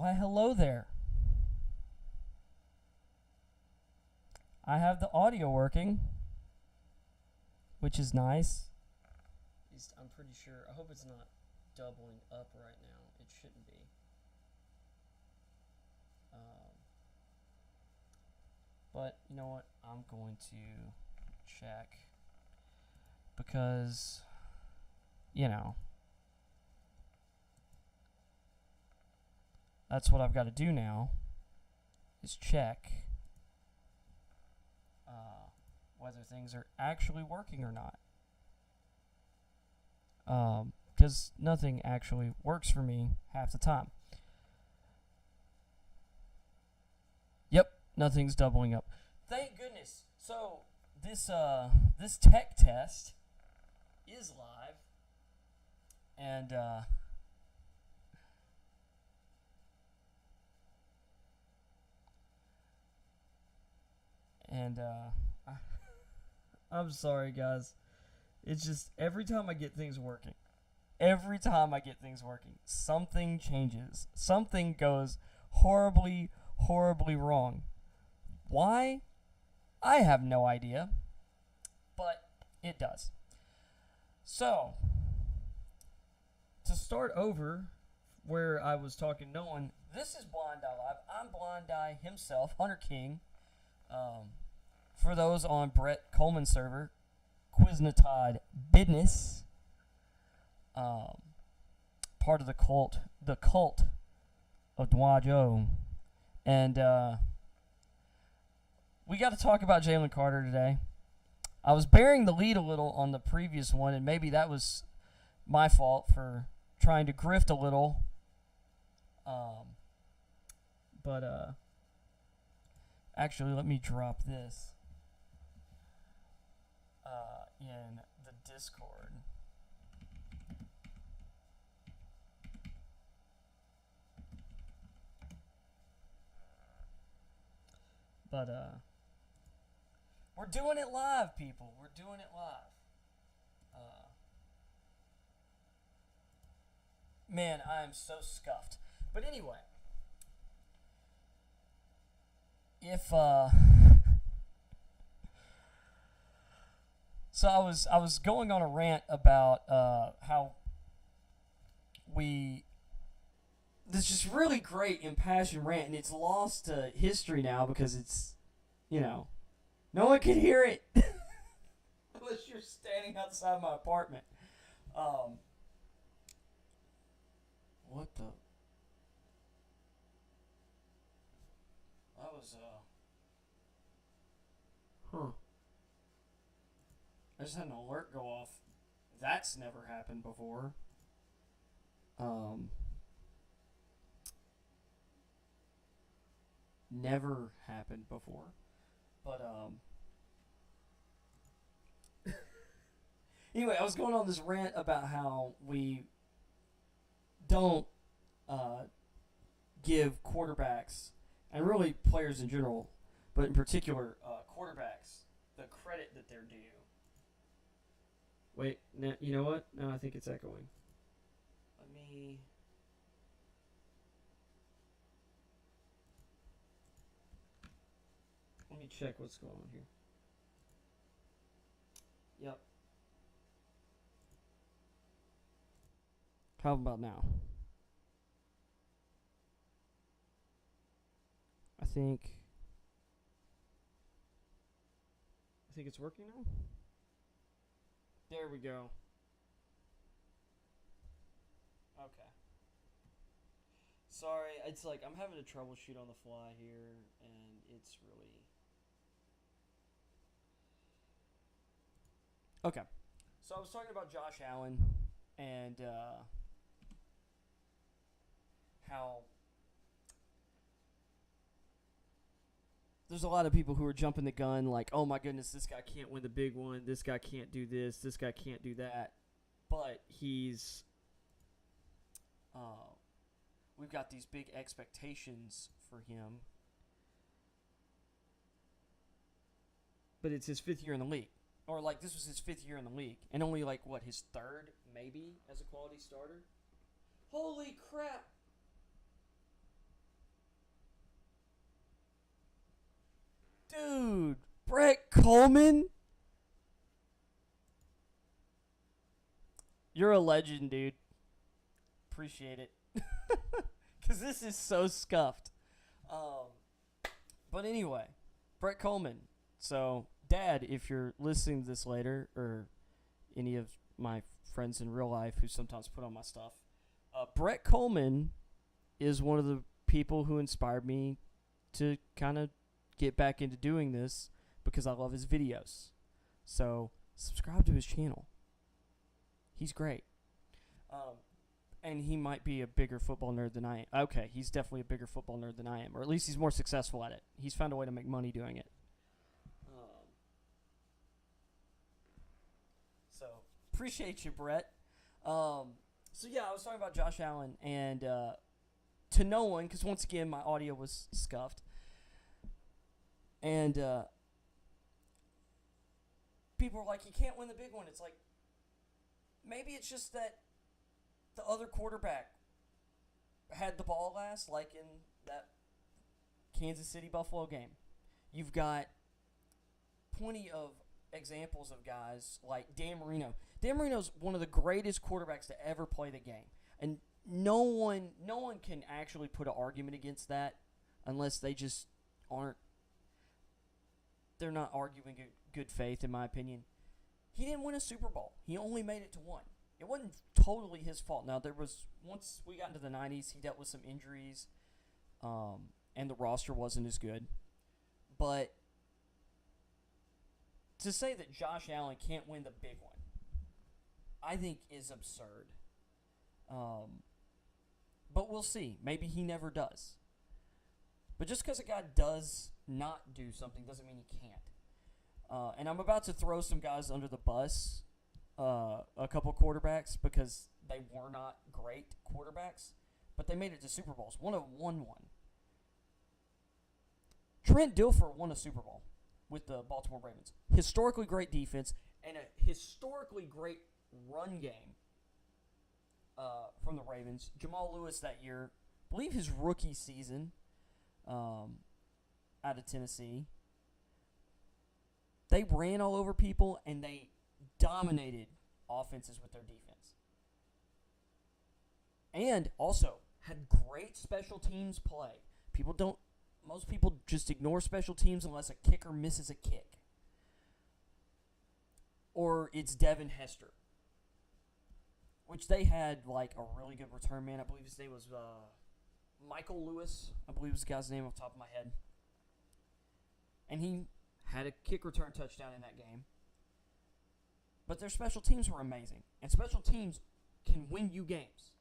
Why, hello there. I have the audio working, which is nice. At least I'm pretty sure. I hope it's not doubling up right now. It shouldn't be. But you know what? I'm going to check because, you know, that's what I've got to do now is check whether things are actually working or not. Because nothing actually works for me half the time. Yep, nothing's doubling up. Thank goodness. So this tech test is live, and I'm sorry, guys. It's just every time I get things working, something changes. Something goes horribly, horribly wrong. Why? I have no idea, but it does. So, to start over where I was talking no one, this is BlindEyeLive. I'm BlindEye himself, Hunter King. For those on Brett Coleman's server, Quiznatod Business, part of the cult of Dwajo, and we got to talk about Jalen Carter today. I was bearing the lead a little on the previous one, and maybe that was my fault for trying to grift a little. But actually, let me drop this in the Discord. But we're doing it live, people. We're doing it live. Man, I am so scuffed. But anyway, if so I was going on a rant about how this is really great impassioned rant, and it's lost to history now because it's, you know, no one can hear it unless you're standing outside my apartment. What the? That was I just had an alert go off. That's never happened before. Never happened before. But anyway, I was going on this rant about how we don't give quarterbacks, and really players in general, but in particular quarterbacks, the credit that they're due. Wait, you know what? No, I think it's echoing. Let me check what's going on here. Yep. How about now? I think it's working now. There we go. Okay. Sorry, it's like I'm having to troubleshoot on the fly here, and it's really... Okay. So I was talking about Josh Allen and how there's a lot of people who are jumping the gun like, oh my goodness, this guy can't win the big one, this guy can't do this guy can't do that. But we've got these big expectations for him. But it's his 5th year in the league. Or like this was his 5th year in the league. And only like what, his 3rd maybe as a quality starter? Holy crap. Dude, Brett Coleman? You're a legend, dude. Appreciate it. Because this is so scuffed. But anyway, Brett Coleman. So, Dad, if you're listening to this later, or any of my friends in real life who sometimes put on my stuff, Brett Coleman is one of the people who inspired me to kind of get back into doing this because I love his videos. So, subscribe to his channel. He's great. And he might be a bigger football nerd than I am. Okay, he's definitely a bigger football nerd than I am. Or at least he's more successful at it. He's found a way to make money doing it. So, appreciate you, Brett. So, yeah, I was talking about Josh Allen. And to no one, because once again, my audio was scuffed. And people were like, you can't win the big one. It's like, maybe it's just that the other quarterback had the ball last, like in that Kansas City-Buffalo game. You've got plenty of examples of guys like Dan Marino. Dan Marino's one of the greatest quarterbacks to ever play the game. And no one can actually put an argument against that unless they just aren't. They're not arguing in good faith, in my opinion. He didn't win a Super Bowl. He only made it to one. It wasn't totally his fault. Now, once we got into the 90s, he dealt with some injuries, and the roster wasn't as good. But to say that Josh Allen can't win the big one, I think is absurd. But we'll see. Maybe he never does. But just because a guy does not do something doesn't mean he can't. And I'm about to throw some guys under the bus, a couple quarterbacks, because they were not great quarterbacks, but they made it to Super Bowls. One of them won one. Trent Dilfer won a Super Bowl with the Baltimore Ravens. Historically great defense and a historically great run game from the Ravens. Jamal Lewis that year, I believe his rookie season, out of Tennessee. They ran all over people, and they dominated offenses with their defense. And also had great special teams play. Most people just ignore special teams unless a kicker misses a kick. Or it's Devin Hester, which they had like a really good return man. I believe his name was Michael Lewis. I believe was the guy's name off the top of my head. And he had a kick return touchdown in that game. But their special teams were amazing. And special teams can win you games.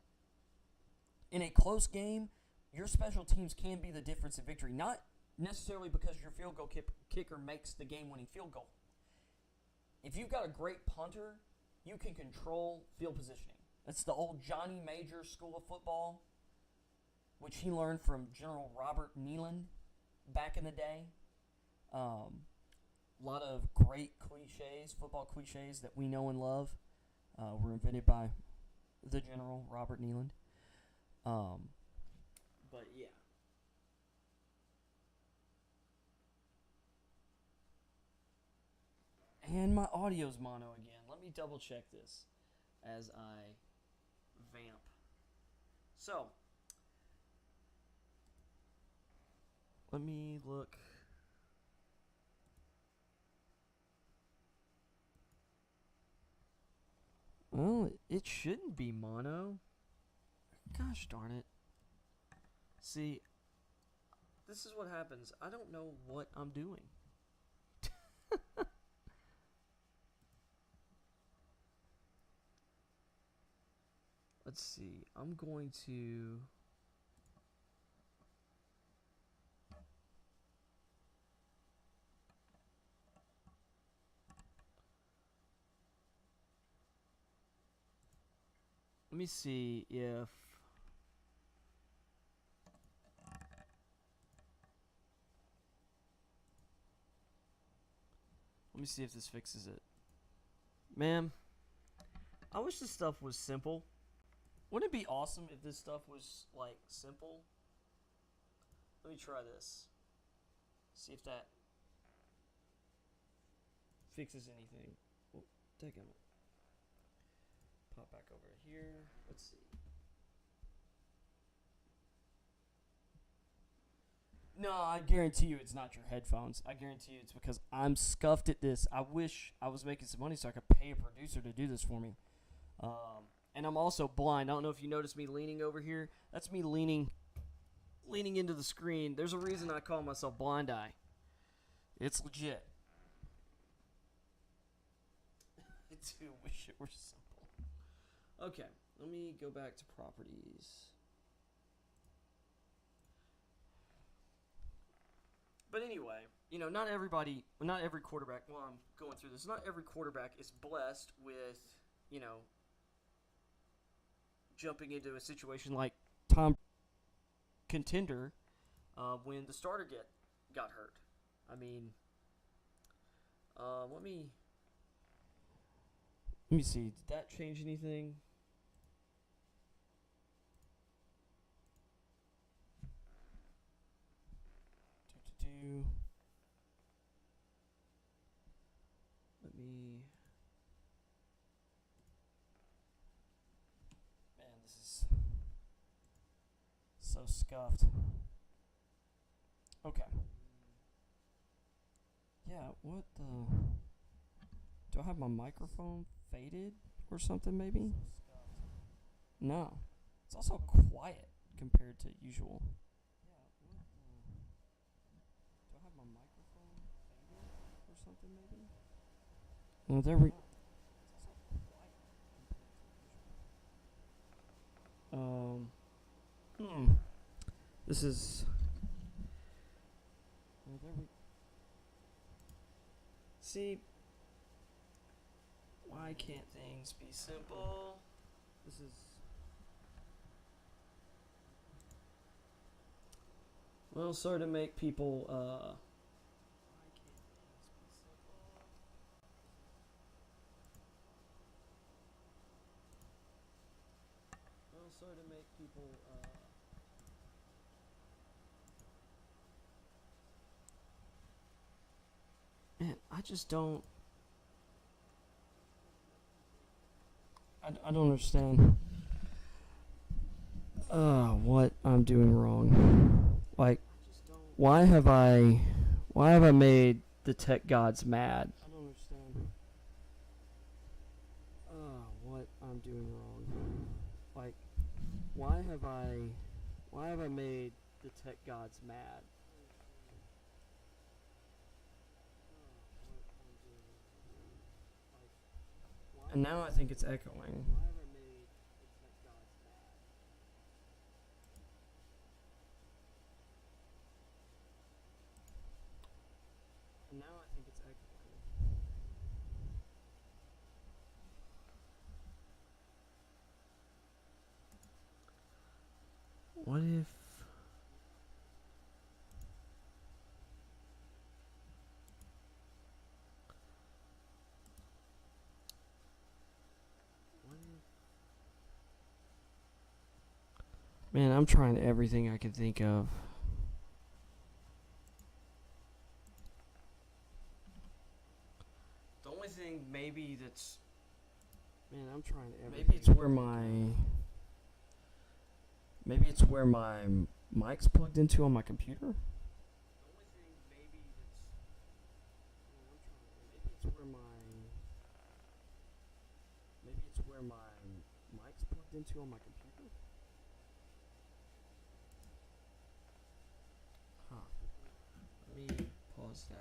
In a close game, your special teams can be the difference in victory. Not necessarily because your field goal kicker makes the game-winning field goal. If you've got a great punter, you can control field positioning. That's the old Johnny Major School of Football, which he learned from General Robert Neyland back in the day. A lot of great cliches, football cliches that we know and love, were invented by the General Robert Neyland. But yeah. And my audio's mono again. Let me double check this as I vamp. So, let me look. Well, it shouldn't be mono. Gosh darn it. See, this is what happens. I don't know what I'm doing. Let's see. I'm going to... Let me see if... Let me see if this fixes it. Man, I wish this stuff was simple. Wouldn't it be awesome if this stuff was, like, simple? Let me try this. See if that fixes anything. Oh, take it. Pop back over here. Let's see. No, I guarantee you it's not your headphones. I guarantee you it's because I'm scuffed at this. I wish I was making some money so I could pay a producer to do this for me. And I'm also blind. I don't know if you noticed me leaning over here. That's me leaning into the screen. There's a reason I call myself Blind Eye. It's legit. I do wish it were simple. Okay, let me go back to properties. But anyway, not every quarterback, while I'm going through this, not every quarterback is blessed with, jumping into a situation like Tom contender when the starter got hurt. I mean, let me see. Did that change anything? Let me. Man, this is so scuffed. Okay. Yeah, what the... Do I have my microphone faded or something, maybe? No. It's also quiet compared to usual. Yeah, what the... Do I have my microphone faded or something, maybe? Well, there we... It's also quiet compared to usual. This is... Well, there we... See, why can't things be simple? This is... Well, sorry to make people, why can't things be simple? Well, sorry to make people, Man, I just don't... I don't understand what I'm doing wrong. Like, why have I made the tech gods mad? I don't understand what I'm doing wrong. Like, why have I made the tech gods mad? And now I think it's echoing. And now I think it's echoing. What if... Man, I'm trying everything I can think of. The only thing maybe that's... Man, I'm trying everything. Maybe it's where my mic's plugged into on my computer. The only thing maybe that's... Man, I'm trying... Maybe it's where my mic's plugged into on my computer. Let me pause that.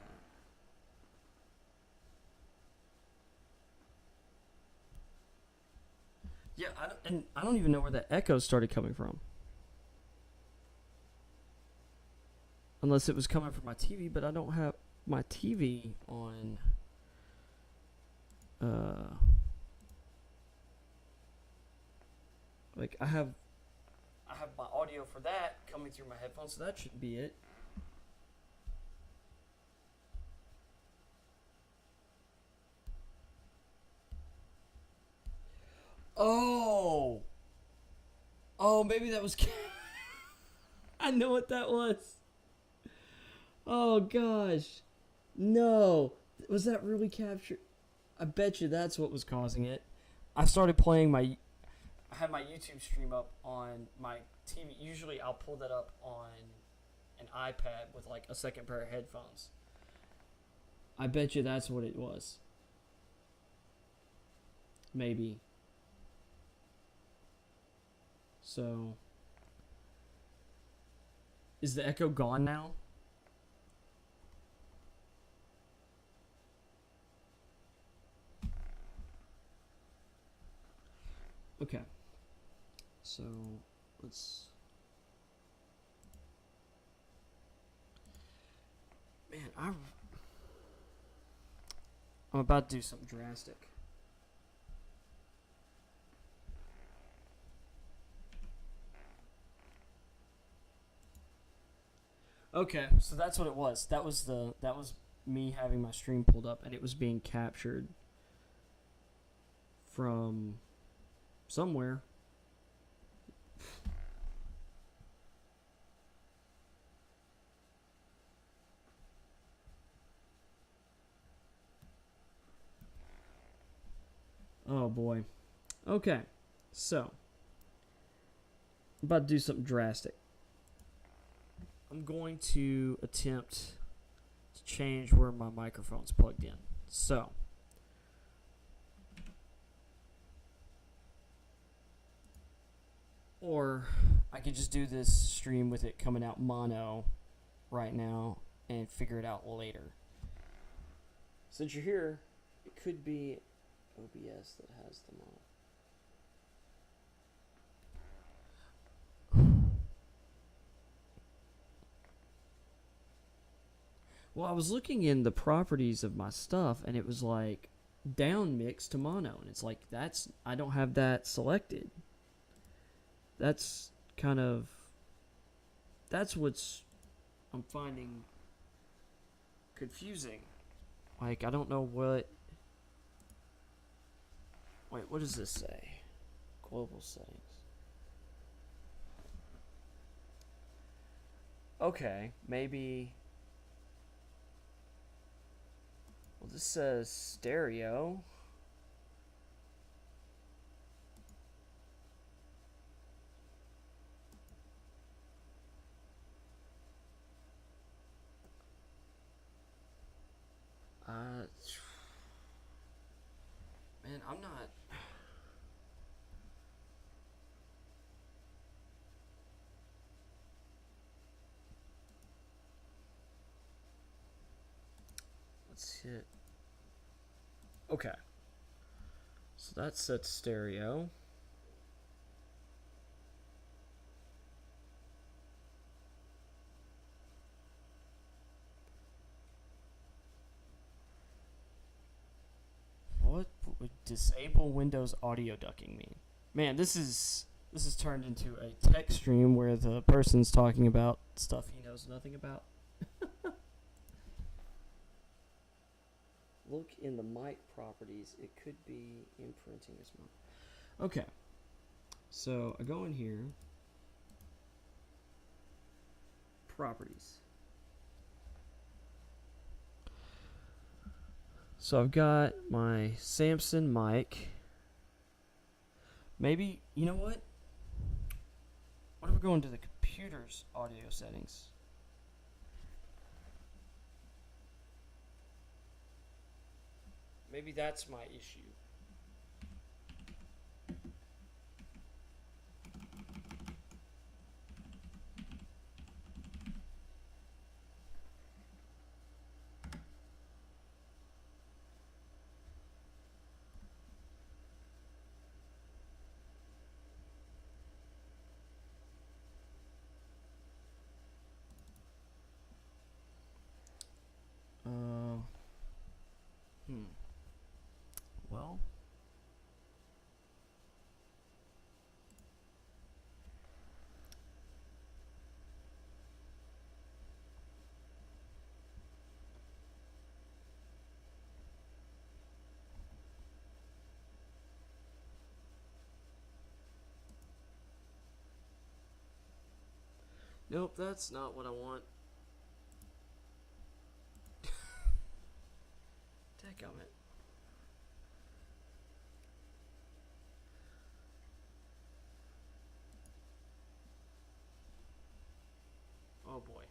Yeah, I don't even know where that echo started coming from. Unless it was coming from my TV, but I don't have my TV on. Like I have my audio for that coming through my headphones, so that should be it. Oh, maybe that was... I know what that was. Oh, gosh. No. Was that really captured? I bet you that's what was causing it. I started playing I had my YouTube stream up on my TV. Usually I'll pull that up on an iPad with like a second pair of headphones. I bet you that's what it was. Maybe. So, is the echo gone now? Okay. So, let's... Man, I'm about to do something drastic. Okay, so that's what it was. That was me having my stream pulled up, and it was being captured from somewhere. Oh boy. Okay, so I'm about to do something drastic. I'm going to attempt to change where my microphone's plugged in. So, or I could just do this stream with it coming out mono right now and figure it out later. Since you're here, it could be OBS that has the mono. Well, I was looking in the properties of my stuff, and it was like down mix to mono, and it's like I don't have that selected. That's what's I'm finding confusing. Like, I don't know what... Wait, what does this say? Global settings. Okay, maybe... Well, this says stereo. Man, I'm not... Let's hit... Okay. So that's set stereo. What would disable Windows audio ducking mean? Man, this is turned into a tech stream where the person's talking about stuff he knows nothing about. Look in the mic properties. It could be imprinting as well. Okay. So I go in here. Properties. So I've got my Samson mic. Maybe, you know what? What if we go into the computer's audio settings? Maybe that's my issue. Well, nope, that's not what I want. Dadgummit. Oh boy.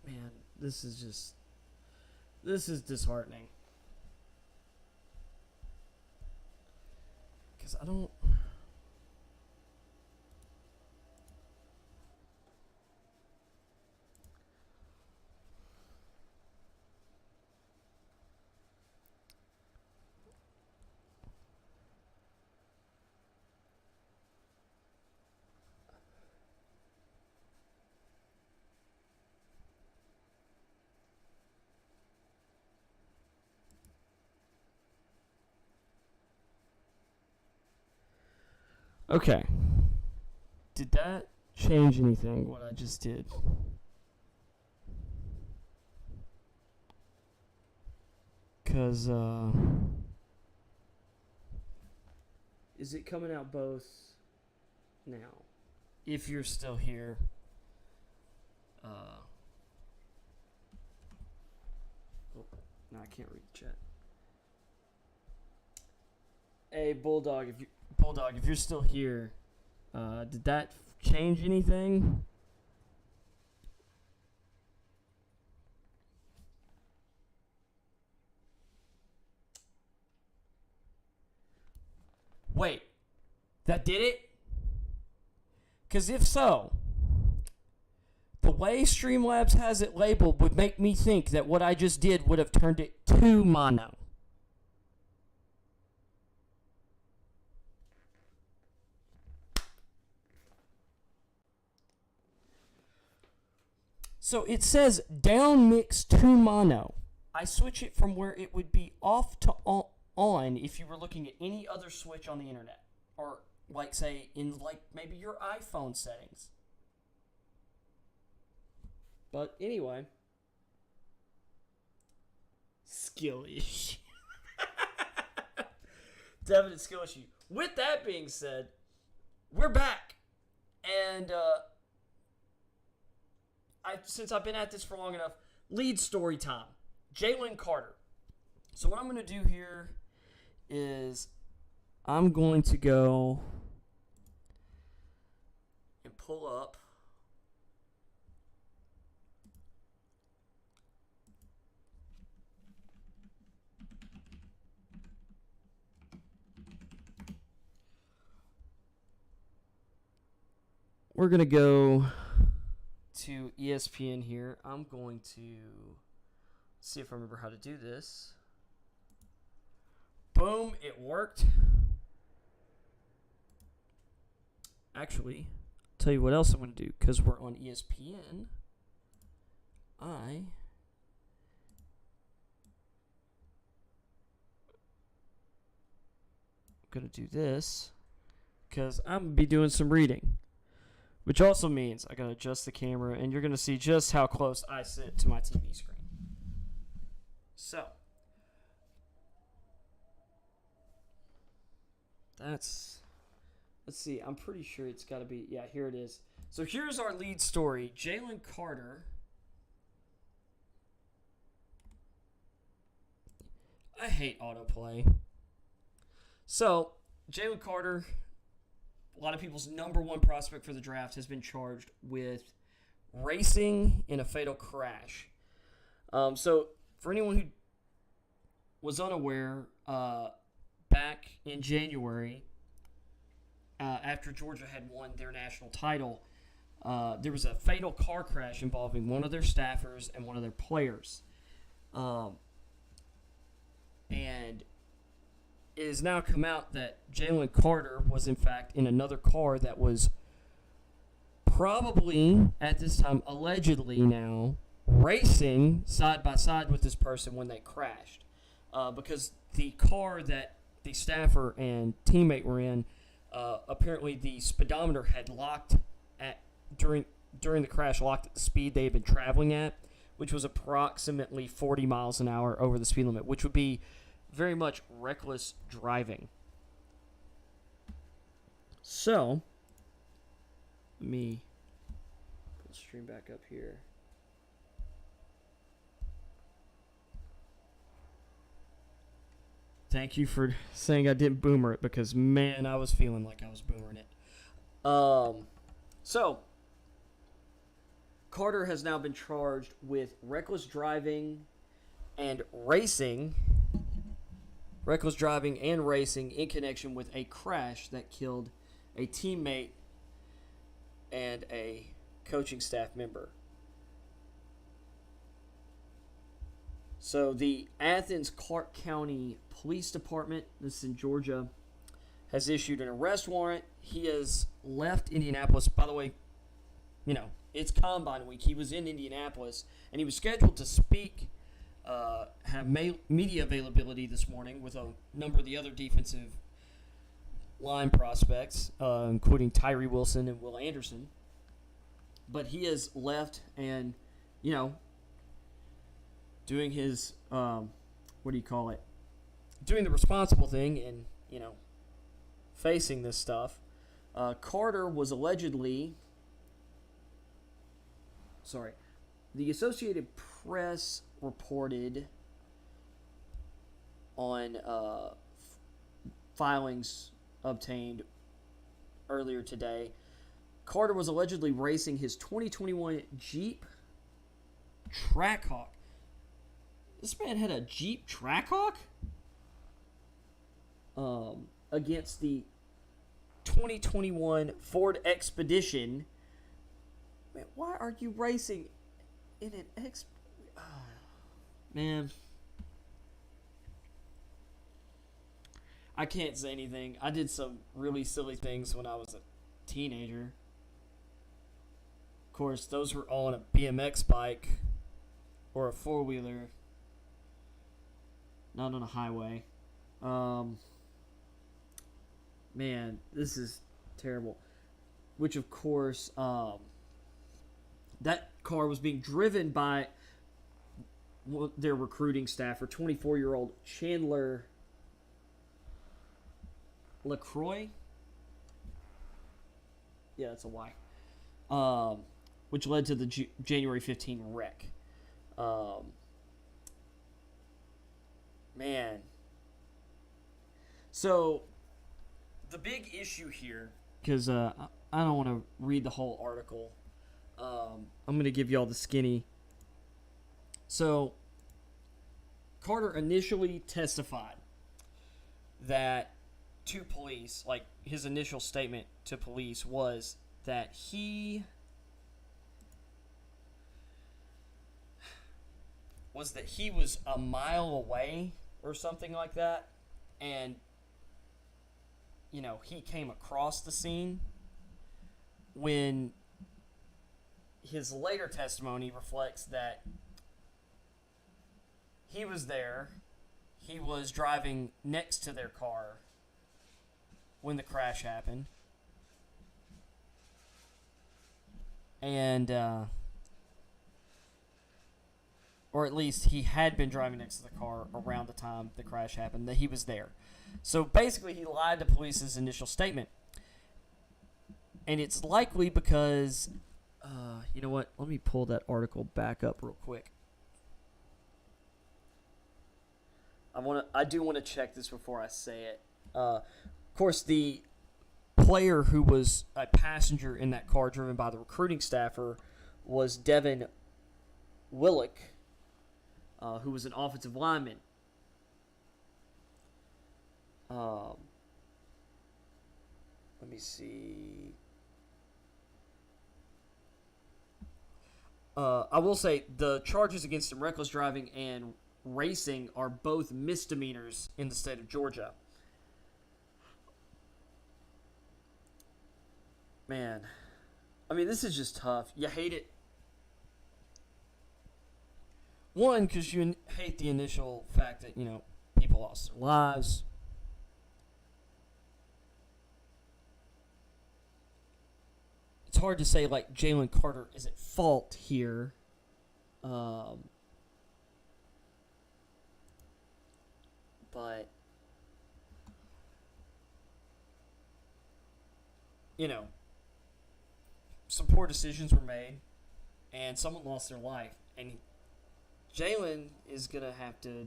Man, this is disheartening. Because I don't... Okay. Did that change anything, what I just did? Because, is it coming out both now? If you're still here. Oh, no, I can't read the chat. Hey, Bulldog, if you're still here, did that change anything? Wait, that did it? Because if so, the way Streamlabs has it labeled would make me think that what I just did would have turned it to mono. So it says down mix to mono. I switch it from where it would be off to on if you were looking at any other switch on the internet. Or like say in like maybe your iPhone settings. But anyway. Skill issue. Definite skill issue. With that being said, we're back. And since I've been at this for long enough, lead story time. Jalen Carter. So what I'm going to do here is I'm going to go and pull up we're going to go to ESPN here. I'm going to see if I remember how to do this. Boom, it worked. Actually, I'll tell you what else I'm going to do, because we're on ESPN. I'm going to do this, because I'm going to be doing some reading. Which also means I gotta adjust the camera, and you're gonna see just how close I sit to my TV screen. So let's see. I'm pretty sure it's gotta be. Yeah, here it is. So here's our lead story. Jalen Carter. I hate autoplay. So Jalen Carter, a lot of people's number one prospect for the draft, has been charged with racing in a fatal crash. So for anyone who was unaware, back in January, after Georgia had won their national title, there was a fatal car crash involving one of their staffers and one of their players. And it has now come out that Jalen Carter was, in fact, in another car that was probably, at this time, allegedly now, racing side by side with this person when they crashed. Because the car that the staffer and teammate were in, apparently the speedometer had locked at during the crash, locked at the speed they had been traveling at, which was approximately 40 miles an hour over the speed limit, which would be very much reckless driving. So, let me put the stream back up here. Thank you for saying I didn't boomer it, because, man, I was feeling like I was boomering it. So, Carter has now been charged with reckless driving and racing. Reckless driving and racing in connection with a crash that killed a teammate and a coaching staff member. So the Athens Clark County Police Department, this is in Georgia, has issued an arrest warrant. He has left Indianapolis. By the way, you know, it's Combine Week. He was in Indianapolis, and he was scheduled to speak, have media availability this morning with a number of the other defensive line prospects, including Tyree Wilson and Will Anderson. But he has left and, you know, doing his, doing the responsible thing and, you know, facing this stuff. Carter was allegedly, the Associated Press reported on filings obtained earlier today. Carter was allegedly racing his 2021 Jeep Trackhawk. This man had a Jeep Trackhawk? Against the 2021 Ford Expedition. Man, why are you racing in an man. I can't say anything. I did some really silly things when I was a teenager. Of course, those were all on a BMX bike or a four-wheeler, not on a highway. Man, this is terrible. Which, of course, that car was being driven by their recruiting staffer, 24-year-old Chandler LaCroix. Yeah, that's a Y. Which led to the January 15 wreck. Man. So, the big issue here, because I don't want to read the whole article. I'm going to give you all the skinny. So, Carter initially testified that to police, like his initial statement to police was that he was a mile away or something like that, and you know, he came across the scene. When his later testimony reflects that he was there, he was driving next to their car when the crash happened, and or at least he had been driving next to the car around the time the crash happened, that he was there. So basically he lied to police's initial statement. And it's likely because, you know what? Let me pull that article back up real quick. I do want to check this before I say it. Of course, the player who was a passenger in that car driven by the recruiting staffer was Devin Willick, who was an offensive lineman. Let me see. I will say the charges against him, reckless driving and racing, are both misdemeanors in the state of Georgia. Man, I mean, this is just tough. You hate it. One, because you hate the initial fact that, you know, people lost their lives. It's hard to say, like, Jalen Carter is at fault here. But, you know, some poor decisions were made, and someone lost their life. And JALEN is going to have to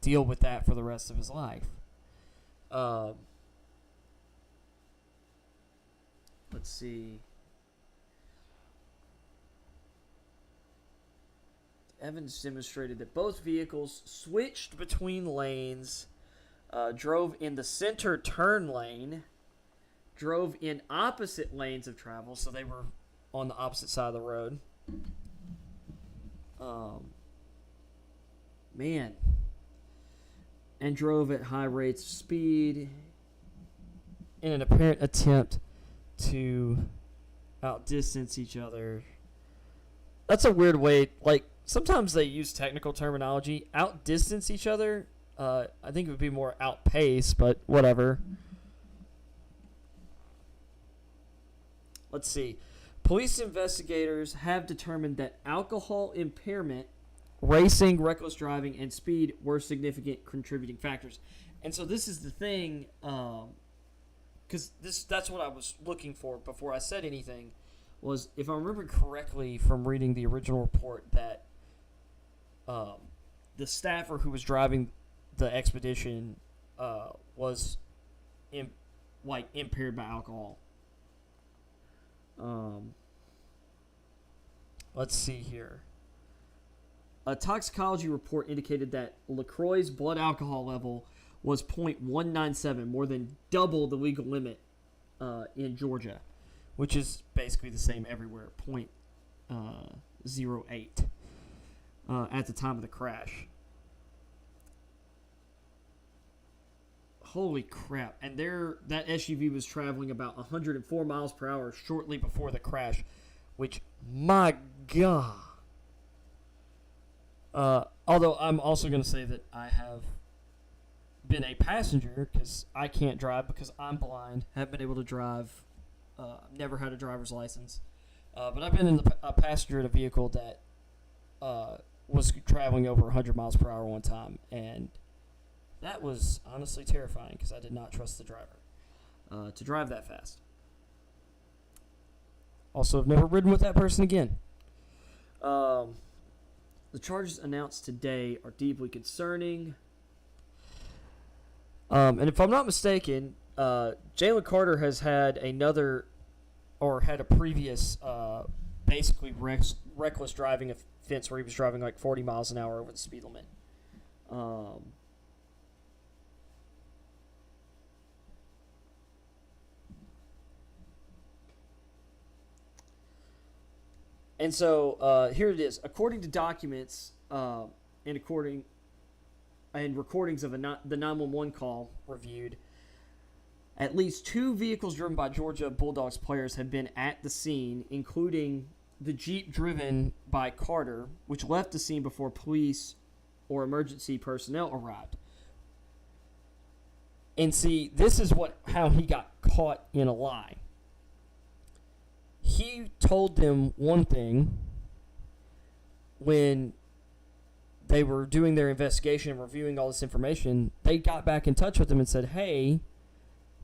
deal with that for the rest of his life. Let's see. Evidence demonstrated that both vehicles switched between lanes, drove in the center turn lane, drove in opposite lanes of travel, so they were on the opposite side of the road. And drove at high rates of speed in an apparent attempt to outdistance each other. That's a weird way, like, sometimes they use technical terminology. Outdistance each other, I think it would be more outpace, but whatever. Let's see. Police investigators have determined that alcohol impairment, racing, reckless driving, and speed were significant contributing factors. And so this is the thing, because that's what I was looking for before I said anything, was, if I remember correctly from reading the original report, that the staffer who was driving the expedition was impaired by alcohol. Let's see here. A toxicology report indicated that LaCroix's blood alcohol level was 0.197, more than double the legal limit in Georgia, which is basically the same everywhere, 0.08 at the time of the crash. Holy crap. And that SUV was traveling about 104 miles per hour shortly before the crash, which, my God. Although I'm also going to say that I have been a passenger, because I can't drive because I'm blind, haven't been able to drive, never had a driver's license. But I've been a passenger in a vehicle that was traveling over 100 miles per hour one time, and that was honestly terrifying because I did not trust the driver to drive that fast. Also, I've never ridden with that person again. The charges announced today are deeply concerning. And if I'm not mistaken, Jalen Carter has had had a previous basically reckless driving offense where he was driving like 40 miles an hour over the speed limit. And so here it is. According to documents and recordings of the 911 call reviewed, at least 2 vehicles driven by Georgia Bulldogs players have been at the scene, including the Jeep driven by Carter, which left the scene before police or emergency personnel arrived. And see, this is how he got caught in a lie. He told them one thing when they were doing their investigation and reviewing all this information. They got back in touch with him and said, hey,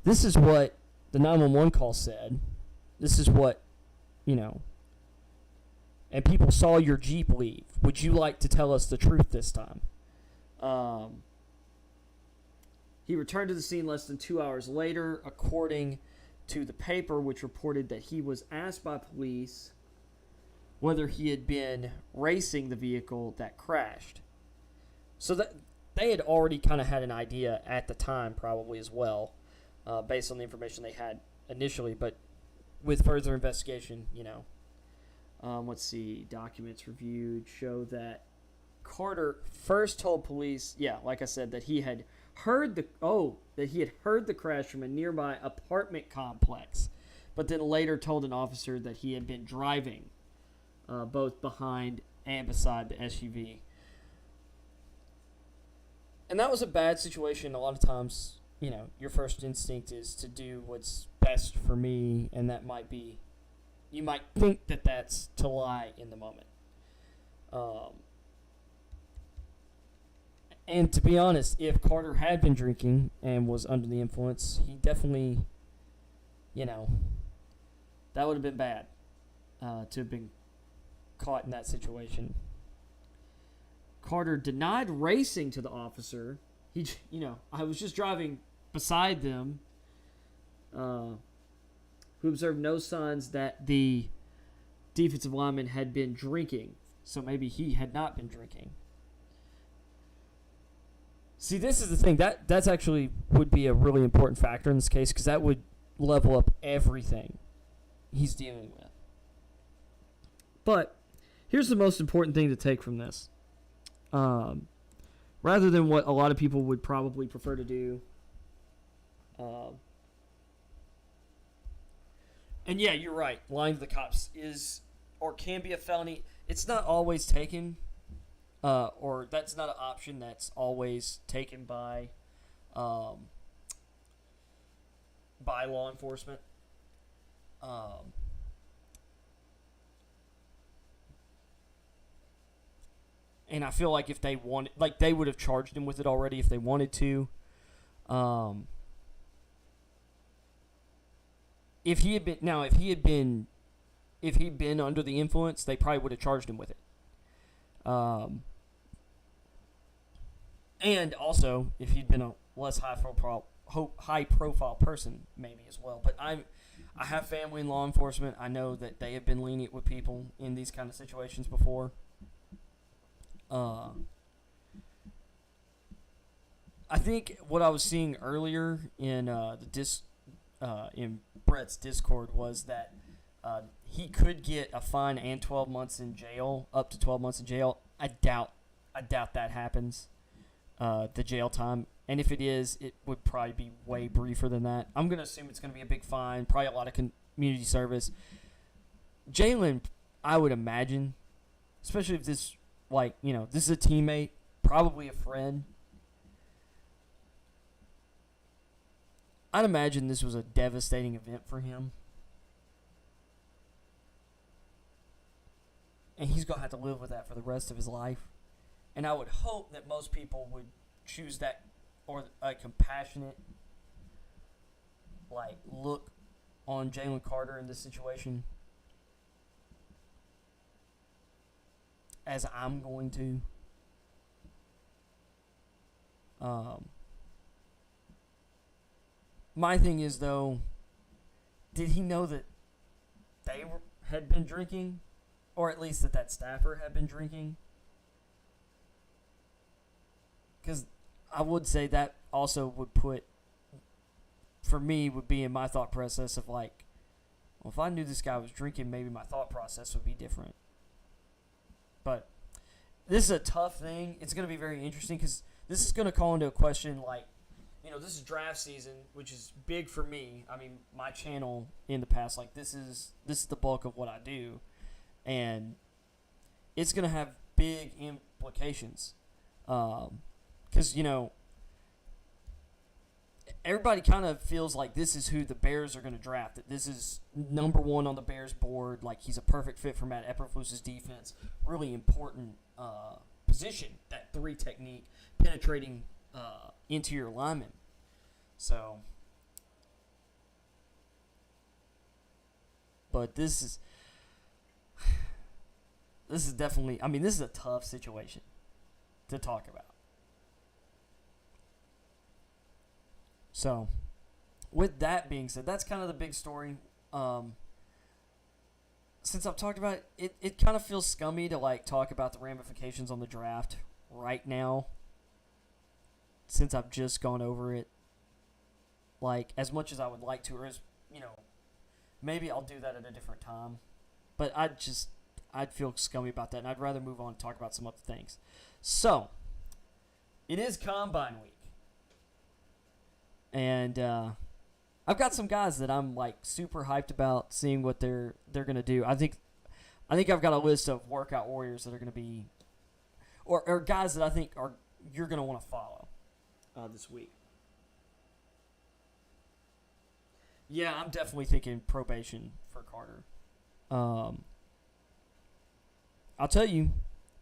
this is what the 911 call said. This is what, and people saw your Jeep leave. Would you like to tell us the truth this time? He returned to the scene less than 2 hours later, according to the paper, which reported that he was asked by police whether he had been racing the vehicle that crashed. So that they had already kind of had an idea at the time, probably as well, based on the information they had initially. But with further investigation, let's see, documents reviewed show that Carter first told police, like I said, that he had heard the crash from a nearby apartment complex, but then later told an officer that he had been driving both behind and beside the SUV. And that was a bad situation. A lot of times, your first instinct is to do what's best for me, and that might be, you might think that that's to lie in the moment. And to be honest, if Carter had been drinking and was under the influence, he definitely, you know, that would have been bad to have been caught in that situation. Carter denied racing to the officer. I was just driving beside them, who observed no signs that the defensive lineman had been drinking. So maybe he had not been drinking. See, this is the thing. That's actually would be a really important factor in this case, because that would level up everything he's dealing with. But here's the most important thing to take from this. Rather than what a lot of people would probably prefer to do. And yeah, you're right. Lying to the cops is or can be a felony. It's not always taken, or that's not an option that's always taken by law enforcement. And I feel like if they wanted, like they would have charged him with it already if they wanted to. If he'd been under the influence, they probably would have charged him with it. And also, if he'd been a less high profile person, maybe as well. But I have family in law enforcement. I know that they have been lenient with people in these kind of situations before. I think what I was seeing earlier in in Brett's Discord was that he could get a fine and 12 months in jail, up to 12 months in jail. I doubt that happens. The jail time, and if it is, it would probably be way briefer than that. I'm gonna assume it's gonna be a big fine, probably a lot of community service. JALEN, I would imagine, especially if this. This is a teammate, probably a friend. I'd imagine this was a devastating event for him. And he's going to have to live with that for the rest of his life. And I would hope that most people would choose that, or a compassionate, look on Jalen Carter in this situation. As I'm going to. My thing is, though, did he know that they had been drinking? Or at least that staffer had been drinking? Because I would say that also would would be in my thought process of well, if I knew this guy was drinking, maybe my thought process would be different. But this is a tough thing. It's going to be very interesting because this is going to call into a question this is draft season, which is big for me. I mean, my channel in the past, this is the bulk of what I do. And it's going to have big implications. Because, everybody kind of feels like this is who the Bears are going to draft. That this is number one on the Bears board. He's a perfect fit for Matt Eberflus's defense. Really important position, that 3 technique, penetrating interior lineman. So, but this is definitely, this is a tough situation to talk about. So, with that being said, that's kind of the big story. Since I've talked about it, it kind of feels scummy to talk about the ramifications on the draft right now. Since I've just gone over it, as much as I would like to, or as maybe I'll do that at a different time. But I'd feel scummy about that, and I'd rather move on and talk about some other things. So, it is Combine Week. And I've got some guys that I'm super hyped about seeing what they're gonna do. I think I've got a list of workout warriors that are gonna be, or guys that I think you're gonna want to follow this week. Yeah, I'm definitely thinking probation for Carter. I'll tell you,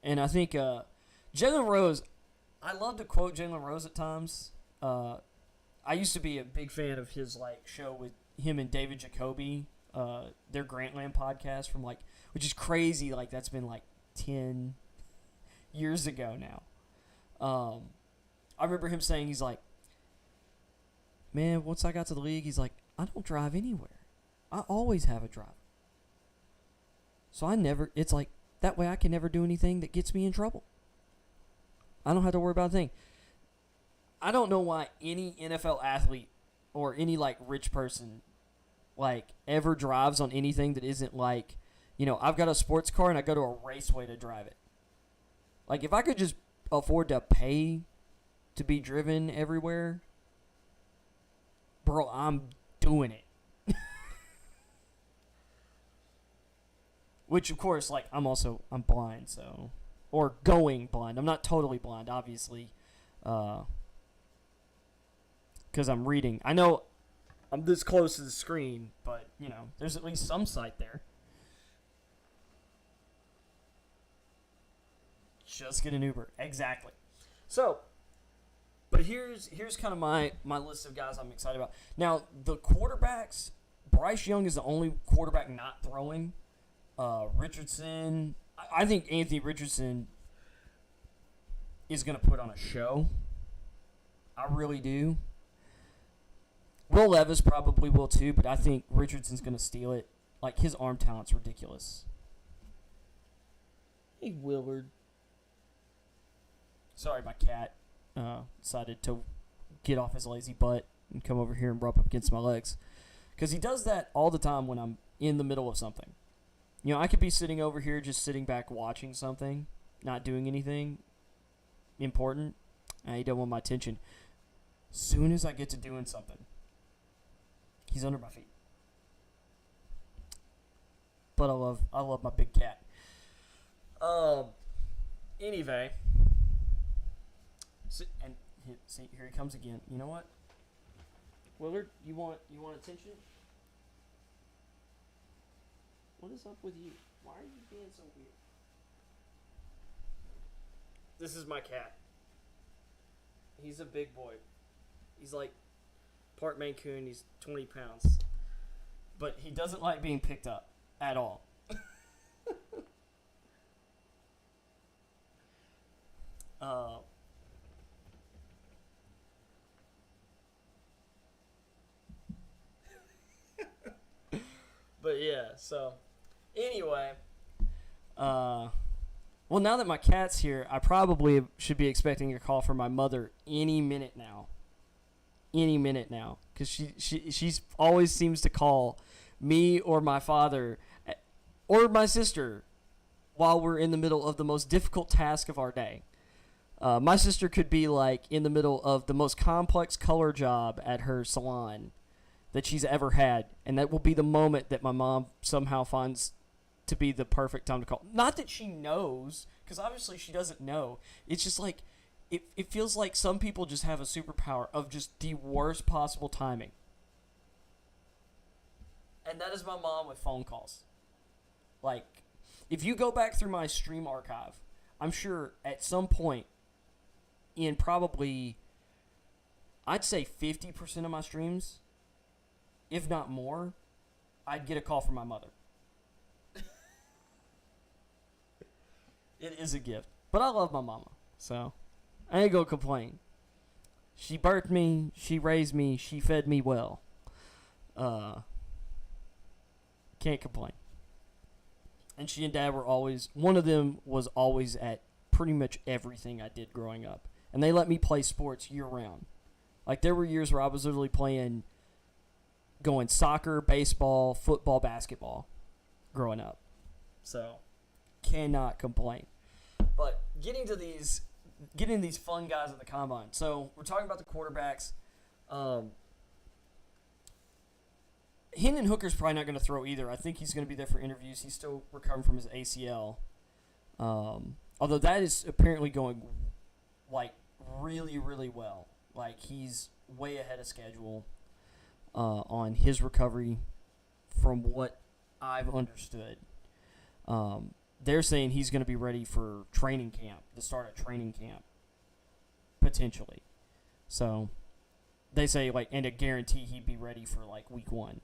and I think Jalen Rose, I love to quote Jalen Rose at times. I used to be a big fan of his show with him and David Jacoby, their Grantland podcast from which is crazy. That's been 10 years ago now. I remember him saying, he's like, man, once I got to the league, he's like, I don't drive anywhere. I always have a driver. So it's like, that way I can never do anything that gets me in trouble. I don't have to worry about a thing. I don't know why any NFL athlete or any rich person ever drives on anything that isn't I've got a sports car and I go to a raceway to drive it. If I could just afford to pay to be driven everywhere, bro, I'm doing it. Which, of course, I'm blind, so... Or going blind. I'm not totally blind, obviously. Because I'm reading. I know I'm this close to the screen, but, there's at least some sight there. Just get an Uber. Exactly. So, but here's kind of my list of guys I'm excited about. Now, the quarterbacks, Bryce Young is the only quarterback not throwing. Richardson, I think Anthony Richardson is going to put on a show. I really do. Will Levis probably will too, but I think Richardson's going to steal it. His arm talent's ridiculous. Hey, Willard. Sorry, my cat decided to get off his lazy butt and come over here and rub up against my legs. Because he does that all the time when I'm in the middle of something. I could be sitting over here just sitting back watching something, not doing anything important, and he don't want my attention. Soon as I get to doing something, he's under my feet. But I love my big cat. Anyway, see, here he comes again. You know what, Willard? You want attention? What is up with you? Why are you being so weird? This is my cat. He's a big boy. He's part Maine Coon. He's 20 pounds. But he doesn't like being picked up at all. But yeah, so... Anyway, well, now that my cat's here, I probably should be expecting a call from my mother any minute now. Because she's always seems to call me or my father or my sister while we're in the middle of the most difficult task of our day. My sister could be in the middle of the most complex color job at her salon that she's ever had, and that will be the moment that my mom somehow finds to be the perfect time to call. Not that she knows, because obviously she doesn't know. It's just it feels like some people just have a superpower of just the worst possible timing. And that is my mom with phone calls. If you go back through my stream archive, I'm sure at some point in probably, I'd say 50% of my streams, if not more, I'd get a call from my mother. It is a gift. But I love my mama, so I ain't gonna complain. She birthed me, she raised me, she fed me well. Can't complain. And she and Dad were always, one of them was always at pretty much everything I did growing up. And they let me play sports year round. There were years where I was literally going soccer, baseball, football, basketball growing up. So, cannot complain. But getting these fun guys at the combine. So, we're talking about the quarterbacks. Hendon Hooker's probably not going to throw either. I think he's going to be there for interviews. He's still recovering from his ACL. Although that is apparently going, really, really well. He's way ahead of schedule on his recovery from what I've understood. They're saying he's going to be ready for training camp, the start of training camp. potentially. So they say, like, and a guarantee he'd be ready for, like, week 1.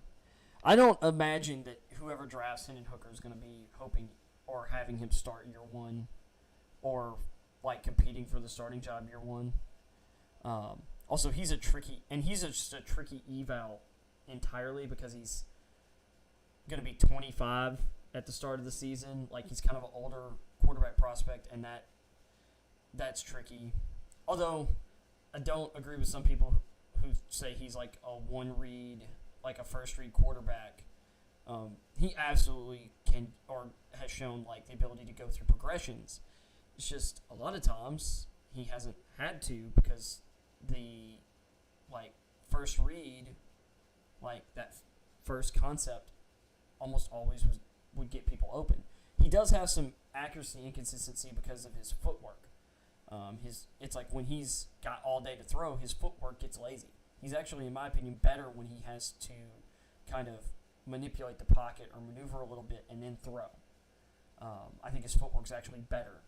I don't imagine that whoever drafts Hendon Hooker is going to be hoping or having him start year 1 or, like, competing for the starting job year 1. Also, he's just a tricky eval entirely because he's going to be 25 at the start of the season. Like, he's kind of an older quarterback prospect, and that's tricky. Although, I don't agree with some people who say he's like a one-read, like a first-read quarterback. He absolutely can or has shown, like, the ability to go through progressions. It's just a lot of times he hasn't had to because the, like, first read, like, that first concept almost always would get people open. He does have some accuracy inconsistency because of his footwork. It's like when he's got all day to throw, his footwork gets lazy. He's actually, in my opinion, better when he has to kind of manipulate the pocket or maneuver a little bit and then throw. I think his footwork's actually better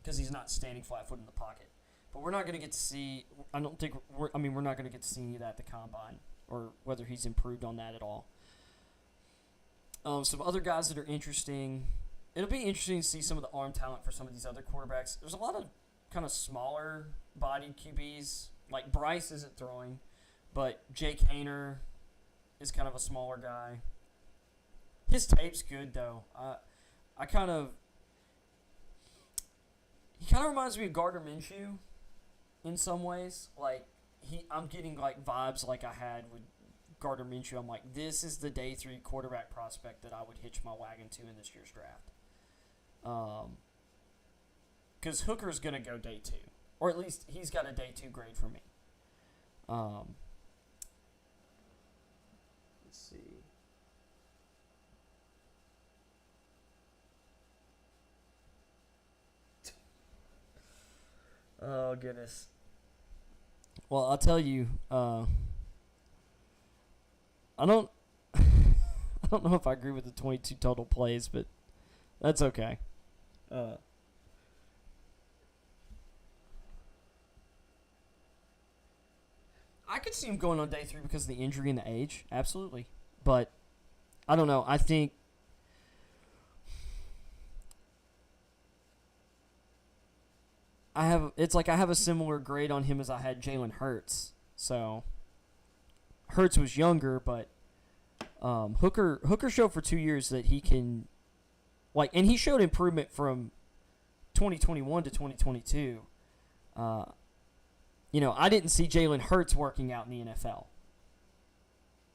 because he's not standing flat-footed in the pocket. But we're not going to get to see. We're not going to get to see any of that at the combine or whether he's improved on that at all. Some other guys that are interesting. It'll be interesting to see some of the arm talent for some of these other quarterbacks. There's a lot of kind of smaller-bodied QBs. Like, Bryce isn't throwing, but Jake Hayner is kind of a smaller guy. His tape's good, though. He kind of reminds me of Gardner Minshew in some ways. Like, I'm getting, like, vibes like I had with Gardner Minshew. I'm like, this is the day 3 quarterback prospect that I would hitch my wagon to in this year's draft. Because Hooker's going to go day 2. Or at least he's got a day 2 grade for me. Let's see. Oh, goodness. Well, I'll tell you, I don't I don't know if I agree with the 22 total plays, but that's okay. I could see him going on day 3 because of the injury and the age, absolutely. But I don't know. I think I have a similar grade on him as I had Jalen Hurts. So Hurts was younger, but Hooker showed for 2 years that he can, like, and he showed improvement from 2021 to 2022. I didn't see Jalen Hurts working out in the NFL.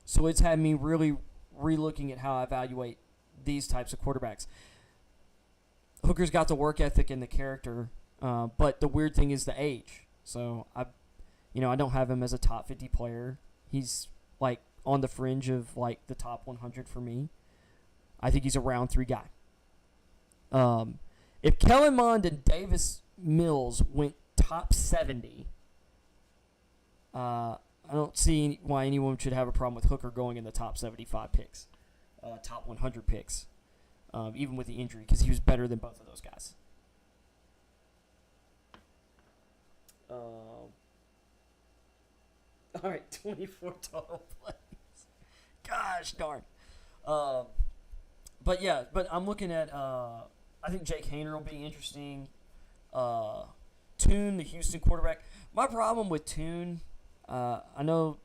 So it's had me really re-looking at how I evaluate these types of quarterbacks. Hooker's got the work ethic and the character, but the weird thing is the age. So I don't have him as a top 50 player. He's, like, on the fringe of, like, the top 100 for me. I think he's a round 3 guy. If Kellen Mond and Davis Mills went top 70, I don't see why anyone should have a problem with Hooker going in the top 75 picks, top 100 picks, even with the injury, because he was better than both of those guys. All right, 24 total plays. Gosh darn. But I'm looking at, I think Jake Hayner will be interesting. Tune, the Houston quarterback. My problem with Tune, I know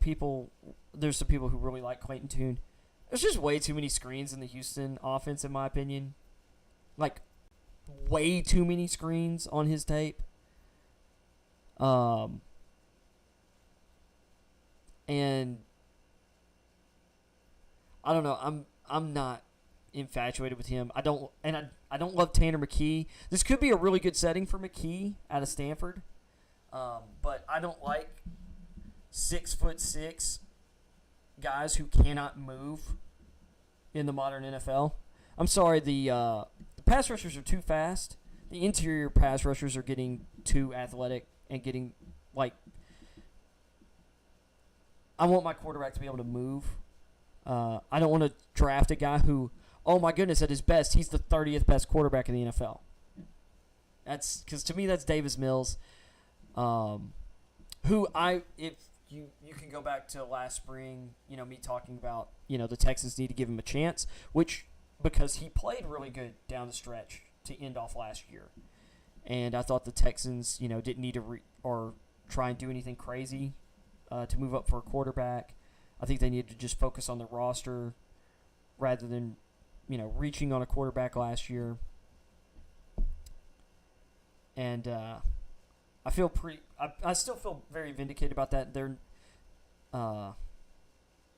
there's some people who really like Clayton Tune. There's just way too many screens in the Houston offense, in my opinion. Like, way too many screens on his tape. And I don't know. I'm not infatuated with him. I don't love Tanner McKee. This could be a really good setting for McKee out of Stanford. But I don't like 6'6" guys who cannot move in the modern NFL. I'm sorry, the pass rushers are too fast. The interior pass rushers are getting too athletic and getting, like, I want my quarterback to be able to move. I don't want to draft a guy who, oh my goodness, at his best, he's the 30th best quarterback in the NFL. That's because to me that's Davis Mills. who if you can go back to last spring, me talking about, the Texans need to give him a chance, which because he played really good down the stretch to end off last year. And I thought the Texans, didn't need to or try and do anything crazy to move up for a quarterback. I think they needed to just focus on the roster rather than, reaching on a quarterback last year. And I feel I still feel very vindicated about that. They're, they're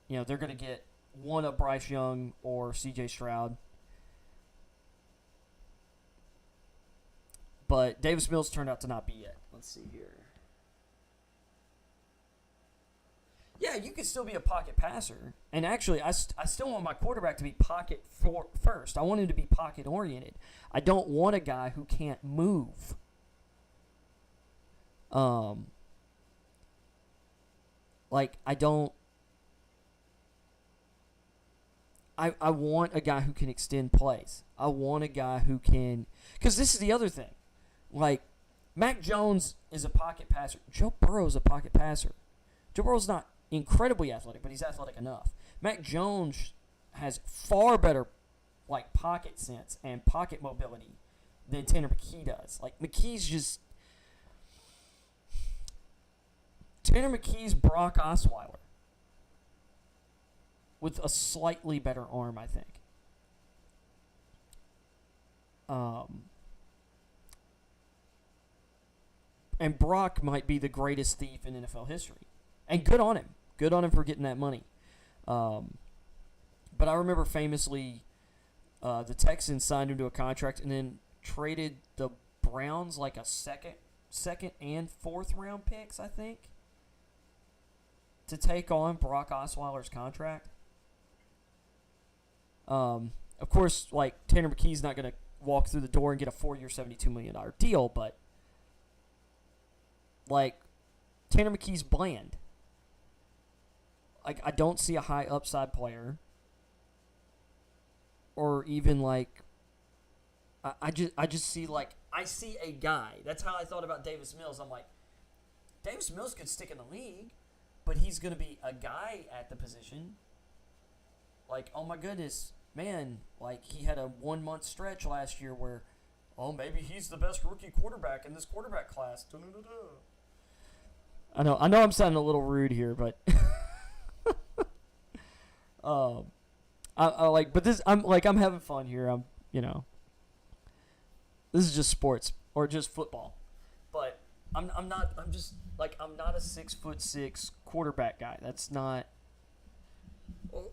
going to get one of Bryce Young or C.J. Stroud. But Davis Mills turned out to not be it. Let's see here. Yeah, you could still be a pocket passer. And actually, I still want my quarterback to be pocket first. I want him to be pocket oriented. I don't want a guy who can't move. I want a guy who can extend plays. I want a guy who can, because this is the other thing. Like, Mac Jones is a pocket passer. Joe Burrow is a pocket passer. Joe Burrow's not incredibly athletic, but he's athletic enough. Mac Jones has far better, pocket sense and pocket mobility than Tanner McKee does. Tanner McKee's Brock Osweiler with a slightly better arm, I think. And Brock might be the greatest thief in NFL history. And good on him. Good on him for getting that money. But I remember famously the Texans signed him to a contract and then traded the Browns a second and fourth round picks, I think, to take on Brock Osweiler's contract. Of course, Tanner McKee's not going to walk through the door and get a 4-year, $72 million deal, but Tanner McKee's bland. I don't see a high upside player, or even I just see I see a guy. That's how I thought about Davis Mills. I'm like, Davis Mills could stick in the league, but he's going to be a guy at the position. Oh my goodness, man, he had a 1-month stretch last year where, maybe he's the best rookie quarterback in this quarterback class. I know I'm sounding a little rude here, but but this, I'm having fun here. This is just sports or just football, but I'm not a 6'6" quarterback guy. That's not,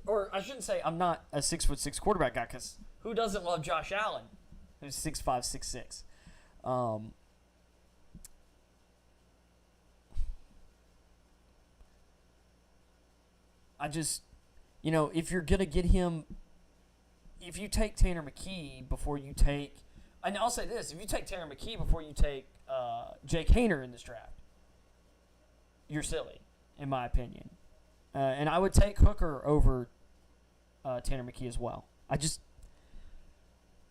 or I shouldn't say I'm not a 6'6" quarterback guy, because who doesn't love Josh Allen, who's 6'5", 6'6"? I just, if you're going to get him, if you take Tanner McKee before you take, and I'll say this, if you take Tanner McKee before you take Jake Haener in this draft, you're silly, in my opinion. And I would take Hooker over Tanner McKee as well.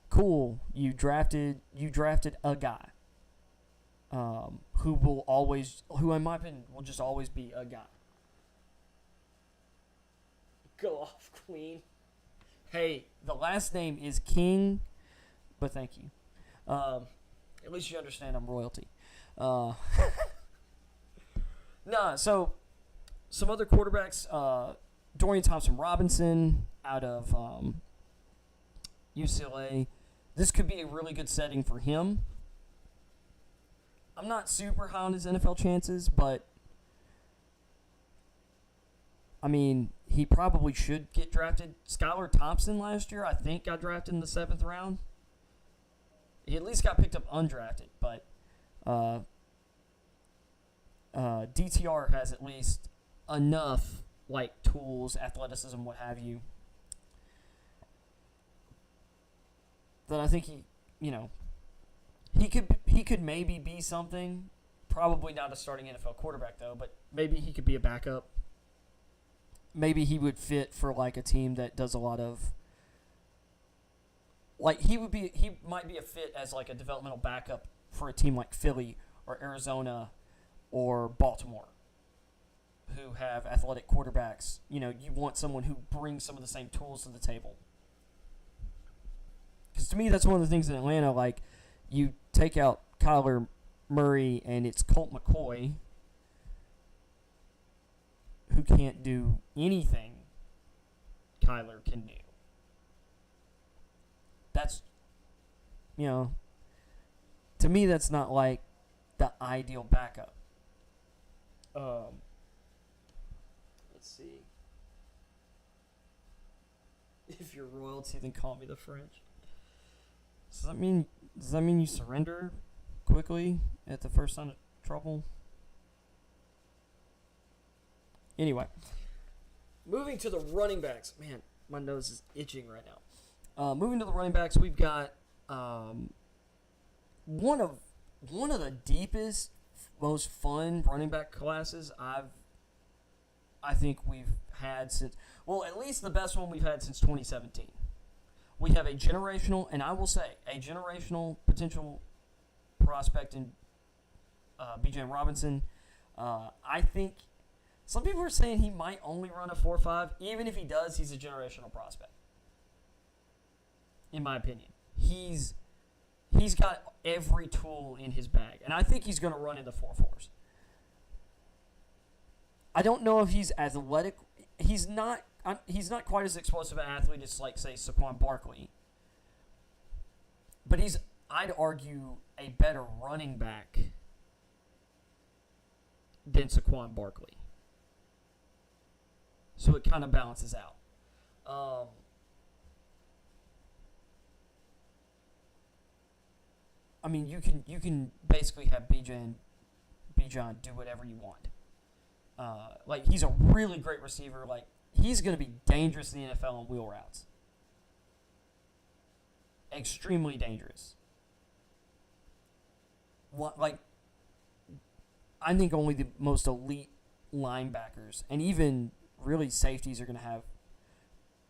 Cool, you drafted a guy who in my opinion will just always be a guy. Go off, Queen. Hey, the last name is King, but thank you. At least you understand I'm royalty. So some other quarterbacks, Dorian Thompson-Robinson out of UCLA. This could be a really good setting for him. I'm not super high on his NFL chances, but he probably should get drafted. Skylar Thompson last year, I think, got drafted in the 7th round. He at least got picked up undrafted, but DTR has at least enough tools, athleticism, what have you, that I think he could maybe be something. Probably not a starting NFL quarterback though, but maybe he could be a backup. Maybe he would fit for a team that does a lot of he might be a fit as a developmental backup for a team like Philly or Arizona or Baltimore, who have athletic quarterbacks. You know, you want someone who brings some of the same tools to the table. Because to me, that's one of the things in Atlanta, like, you take out Kyler Murray and it's Colt McCoy, who can't do anything Kyler can do. That's, you know, to me, that's not like the ideal backup. Let's see. If you're royalty, then call me the French. Does that mean you surrender quickly at the first sign of trouble? Anyway, moving to the running backs. Man, my nose is itching right now. Moving to the running backs, we've got one of the deepest, most fun running back classes I think we've had since, well, at least the best one we've had since 2017. We have a generational, and I will say, a generational potential prospect in B.J. Robinson. I think some people are saying he might only run a 4.5. Even if he does, he's a generational prospect. In my opinion, he's got every tool in his bag, and I think he's going to run in the 4.4s. I don't know if he's athletic. He's not quite as explosive an athlete as, like, say, Saquon Barkley. But he's, I'd argue, a better running back than Saquon Barkley. So it kind of balances out. I mean, you can basically have Bijan do whatever you want. Like, he's a really great receiver. Like, he's going to be dangerous in the NFL on wheel routes. Extremely dangerous. Like, I think only the most elite linebackers and even really safeties are going to have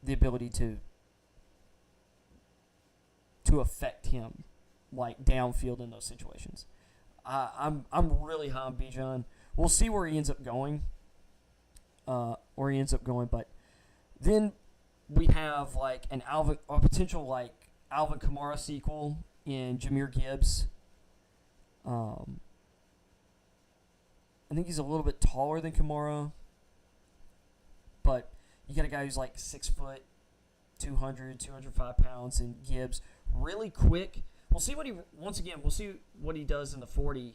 the ability to affect him, like, downfield in those situations. I'm really high on Bijan. We'll see where he ends up going. But then we have, like, a potential, like, Alvin Kamara sequel in Jahmyr Gibbs. I think he's a little bit taller than Kamara, but you got a guy who's like 6 foot, 205 pounds, and Gibbs, really quick. We'll see what he does in the 40.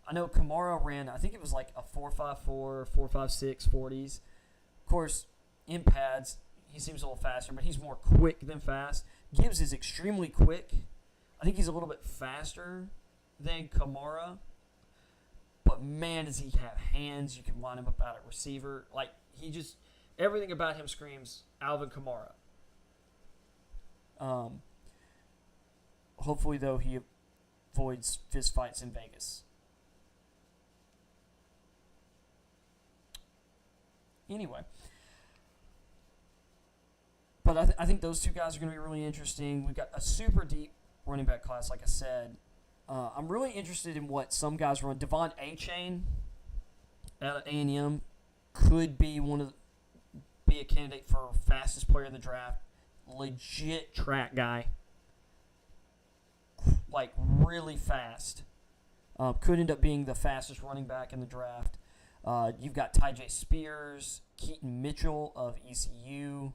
I know Kamara ran, I think it was like a 4.54, 4.56 40s. Of course, in pads, he seems a little faster, but he's more quick than fast. Gibbs is extremely quick. I think he's a little bit faster than Kamara. But, man, does he have hands. You can line him up out at receiver. Like, everything about him screams Alvin Kamara. Hopefully, though, he avoids fist fights in Vegas. Anyway. But I think those two guys are going to be really interesting. We've got a super deep running back class, like I said. I'm really interested in what some guys run. Devon Achane out of A&M could be be a candidate for fastest player in the draft. Legit track guy. Like, really fast. Could end up being the fastest running back in the draft. You've got Tyjae Spears, Keaton Mitchell of ECU,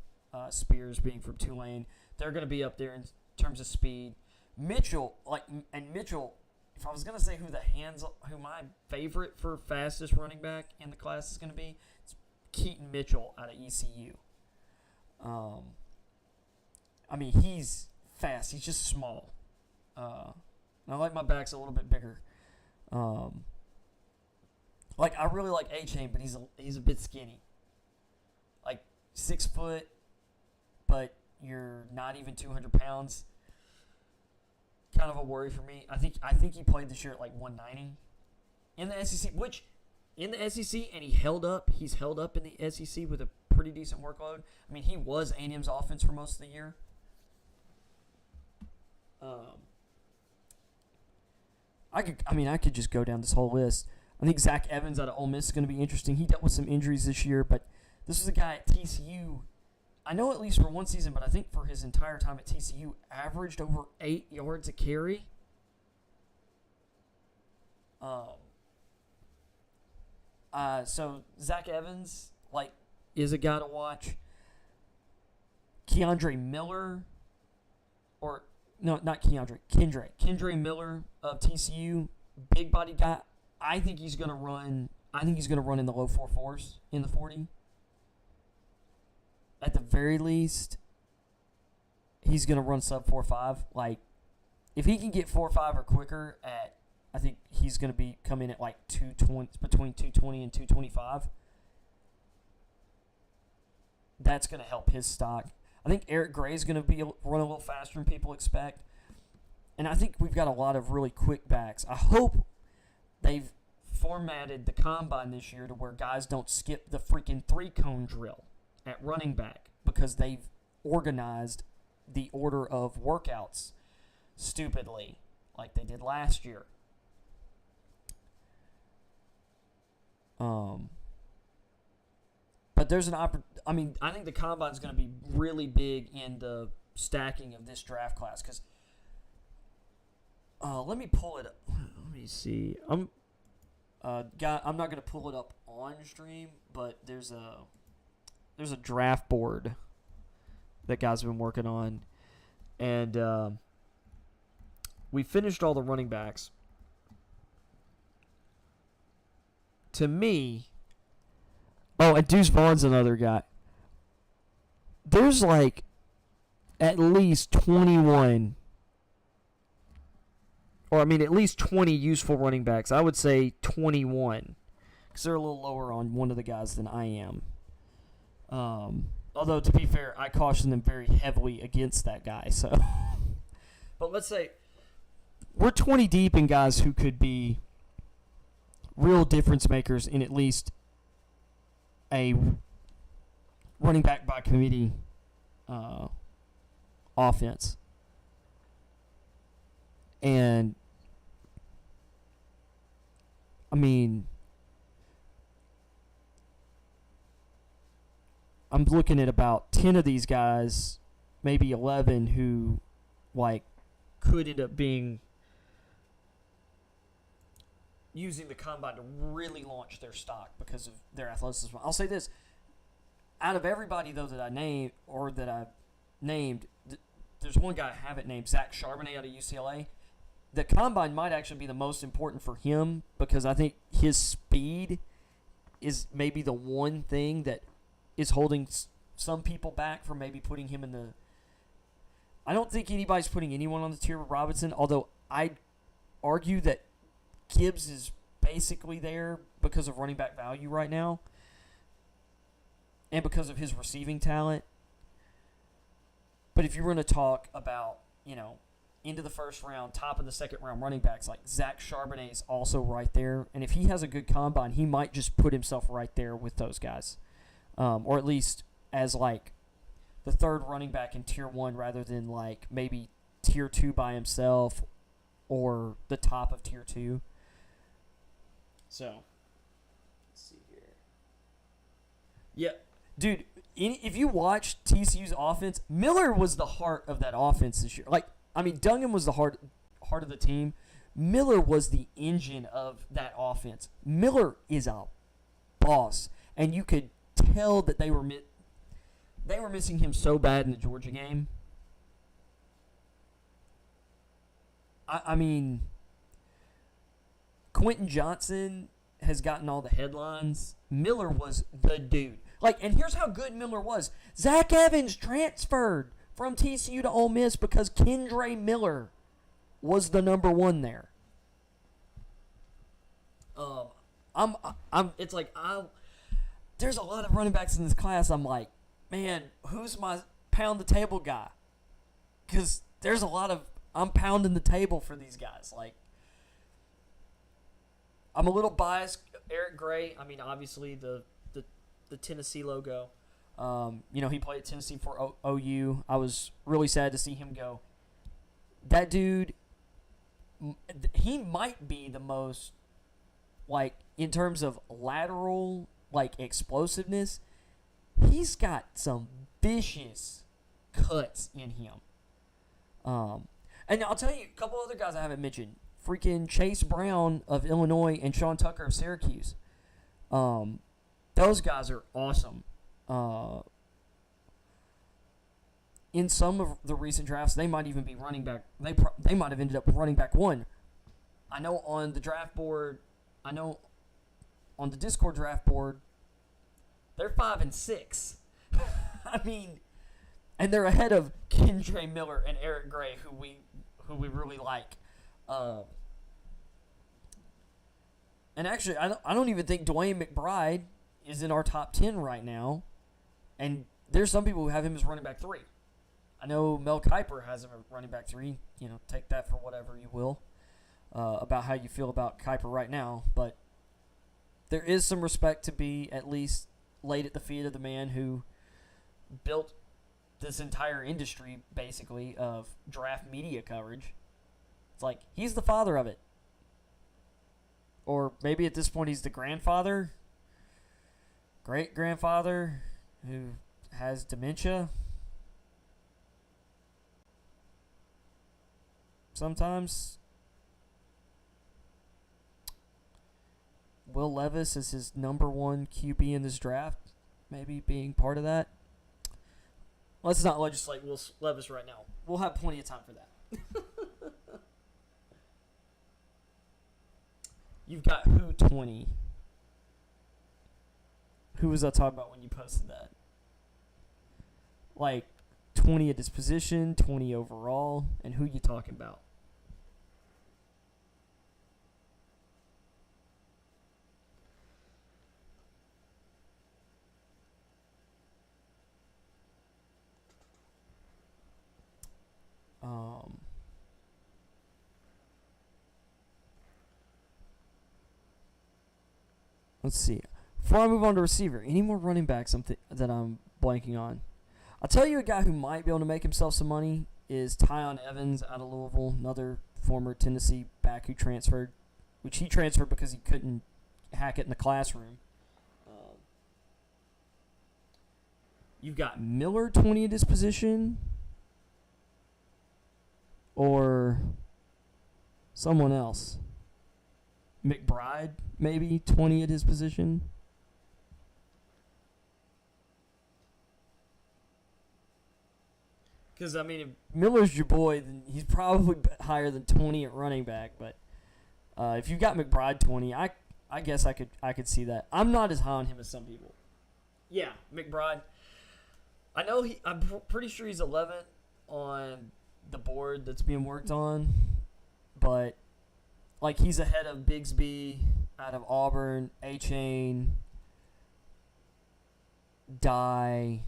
Spears being from Tulane. They're going to be up there in terms of speed. Mitchell, if I was going to say who my favorite for fastest running back in the class is going to be, it's Keaton Mitchell out of ECU. I mean, he's fast. He's just small. I like my backs a little bit bigger. Like, I really like Achane, but he's a bit skinny. Like, 6 foot, but you're not even 200 pounds. Kind of a worry for me. I think he played this year at like 190 in the SEC, which in the SEC, and he's held up in the SEC with a pretty decent workload. I mean, he was A&M's offense for most of the year. I could just go down this whole list. I think Zach Evans out of Ole Miss is going to be interesting. He dealt with some injuries this year, but this is a guy at TCU. I know at least for one season, but I think for his entire time at TCU, averaged over 8 yards a carry. So Zach Evans, is a guy to watch. Kendre Miller, or no, not Kendre Miller of TCU, big body guy. I think he's going to run in the low 4.4s in the 40. At the very least, he's going to run sub 4.5. If he can get 4.5 or quicker I think he's going to come in at 220, between 220 and 225. That's going to help his stock. I think Eric Gray is going to run a little faster than people expect. And I think we've got a lot of really quick backs. I hope they've formatted the combine this year to where guys don't skip the freaking 3-cone drill at running back, because they've organized the order of workouts stupidly like they did last year. But there's an opportunity. I think the combine is going to be really big in the stacking of this draft class, because let me pull it up. Let me see. I'm not going to pull it up on stream, but there's a draft board that guys have been working on, and we finished all the running backs. To me, and Deuce Vaughn's another guy. There's at least 21, or at least 20 useful running backs. I would say 21, because they're a little lower on one of the guys than I am. Although, to be fair, I caution them very heavily against that guy. So, but let's say we're 20 deep in guys who could be real difference makers in at least a running back by committee offense. And, I'm looking at about 10 of these guys, maybe 11, who, could end up being using the combine to really launch their stock because of their athleticism. I'll say this. Out of everybody, though, that I've named, there's one guy I haven't named, Zach Charbonnet out of UCLA. The combine might actually be the most important for him, because I think his speed is maybe the one thing that is holding some people back from maybe putting him in the... I don't think anybody's putting anyone on the tier with Robinson, although I'd argue that Gibbs is basically there because of running back value right now and because of his receiving talent. But if you're going to talk about, into the first round, top of the second round running backs, Zach Charbonnet is also right there. And if he has a good combine, he might just put himself right there with those guys. Or at least as the third running back in tier 1 rather than maybe tier 2 by himself or the top of tier 2. So, let's see here. Yeah, dude, if you watch TCU's offense, Miller was the heart of that offense this year. Dungan was the heart of the team. Miller was the engine of that offense. Miller is a boss, and you could tell that they were missing him so bad in the Georgia game. Quentin Johnson has gotten all the headlines. Miller was the dude. And here's how good Miller was. Zach Evans transferred from TCU to Ole Miss because Kendre Miller was the number 1 there. There's a lot of running backs in this class. I'm like, man, who's my pound the table guy? Because there's a lot of, I'm pounding the table for these guys. I'm a little biased. Eric Gray, obviously the Tennessee logo. He played at Tennessee for OU. I was really sad to see him go. That dude, he might be the most, in terms of lateral, like, explosiveness, he's got some vicious cuts in him. And I'll tell you a couple other guys I haven't mentioned. Freaking Chase Brown of Illinois and Sean Tucker of Syracuse. Those guys are awesome. In some of the recent drafts, they might even be running back. They might have ended up running back one. I know on the draft board, on the Discord draft board, they're 5 and 6. I mean, and they're ahead of Kendre Miller and Eric Gray, who we really like. And actually, I don't even think Dwayne McBride is in our top 10 right now. And there's some people who have him as running back 3. I know Mel Kiper has him at running back 3. Take that for whatever you will about how you feel about Kiper right now. But there is some respect to be at least laid at the feet of the man who built this entire industry, basically, of draft media coverage. It's like, he's the father of it. Or maybe at this point he's the grandfather, great-grandfather, who has dementia. Sometimes. Will Levis is his number 1 QB in this draft, maybe being part of that. Let's not legislate Will Levis right now. We'll have plenty of time for that. You've got who 20? Who was I talking about when you posted that? Like 20 at this position, 20 overall, and who you talking about? Let's see. Before I move on to receiver, any more running backs that I'm blanking on? I'll tell you a guy who might be able to make himself some money is Tyon Evans out of Louisville, another former Tennessee back who transferred, which he transferred because he couldn't hack it in the classroom. You've got Miller 20 at his position, or someone else. McBride, maybe 20 at his position. Because, I mean, if Miller's your boy, then he's probably higher than 20 at running back. But if you've got McBride 20, I guess I could see that. I'm not as high on him as some people. Yeah, McBride. I know I'm pretty sure he's 11th on the board that's being worked on. But, like, he's ahead of Bigsby out of Auburn, A-Chain, Dye,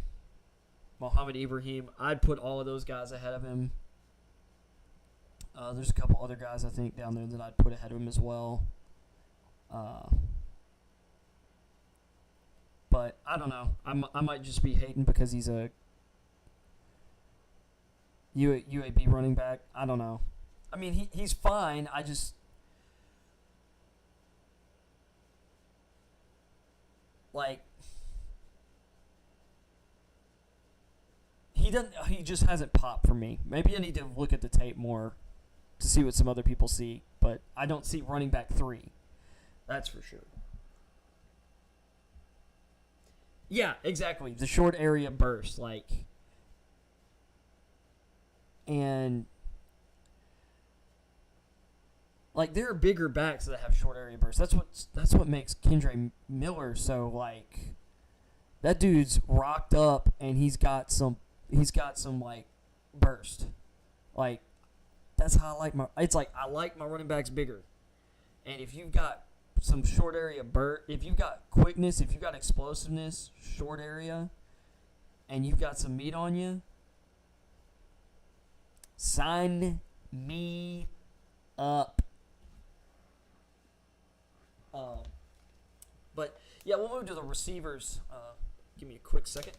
Mohamed Ibrahim. I'd put all of those guys ahead of him. There's a couple other guys, I think, down there that I'd put ahead of him as well. But I don't know. I might just be hating because he's a UAB running back. I don't know. I mean, he's fine. I just... Like... He just hasn't popped for me. Maybe I need to look at the tape more to see what some other people see. But I don't see running back 3. That's for sure. Yeah, exactly. The short area burst, like, and like there are bigger backs that have short area bursts. That's what makes Kendre Miller so, like, that dude's rocked up and he's got some like burst. Like, that's how I like my running backs bigger. And if you've got some short area if you've got quickness, if you've got explosiveness, short area, and you've got some meat on you, sign me up. But yeah, we'll move to the receivers. Give me a quick second.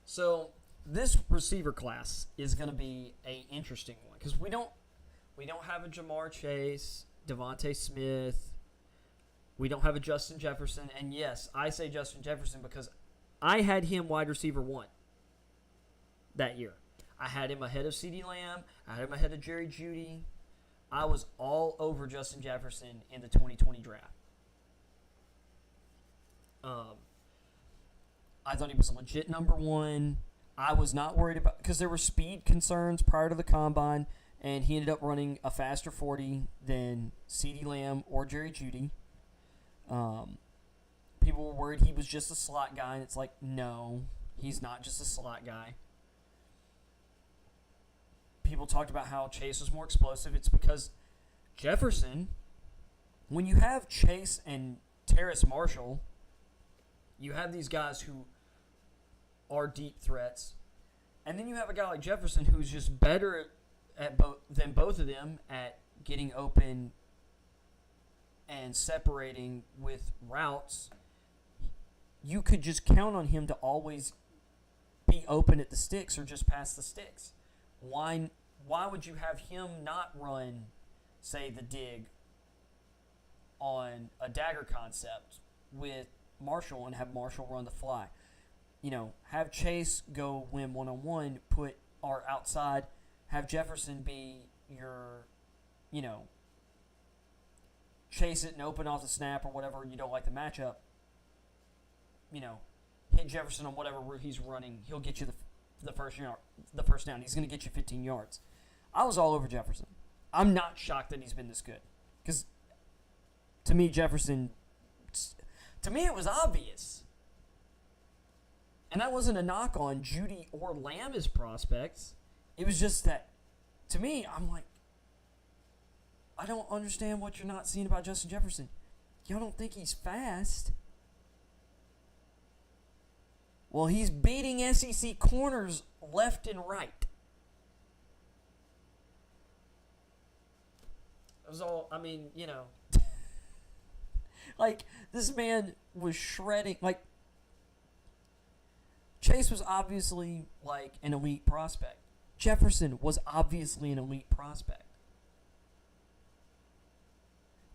So this receiver class is going to be a interesting one because we don't have a Jamar Chase, Devontae Smith. We don't have a Justin Jefferson. And yes, I say Justin Jefferson because I had him wide receiver 1 that year. I had him ahead of CeeDee Lamb. I had him ahead of Jerry Jeudy. I was all over Justin Jefferson in the 2020 draft. I thought he was a legit number 1. I was not worried about because there were speed concerns prior to the combine, and he ended up running a faster 40 than CeeDee Lamb or Jerry Jeudy. People were worried he was just a slot guy, and it's like, no, he's not just a slot guy. People talked about how Chase was more explosive. It's because Jefferson, when you have Chase and Terrace Marshall, you have these guys who are deep threats. And then you have a guy like Jefferson who's just better than both of them at getting open and separating with routes. You could just count on him to always be open at the sticks or just past the sticks. Why would you have him not run, say, the dig on a dagger concept with Marshall and have Marshall run the fly? Have Chase go win one-on-one, put our outside, have Jefferson be your, chase it and open off the snap or whatever, and you don't like the matchup. Hit Jefferson on whatever route he's running. He'll get you the first down. He's going to get you 15 yards. I was all over Jefferson. I'm not shocked that he's been this good. Because, to me, Jefferson, to me it was obvious. And that wasn't a knock on Jeudy or Lamb as prospects. It was just that, to me, I'm like, I don't understand what you're not seeing about Justin Jefferson. Y'all don't think he's fast? Well, he's beating SEC corners left and right. It was all, like, this man was shredding. Like, Chase was obviously, like, an elite prospect. Jefferson was obviously an elite prospect.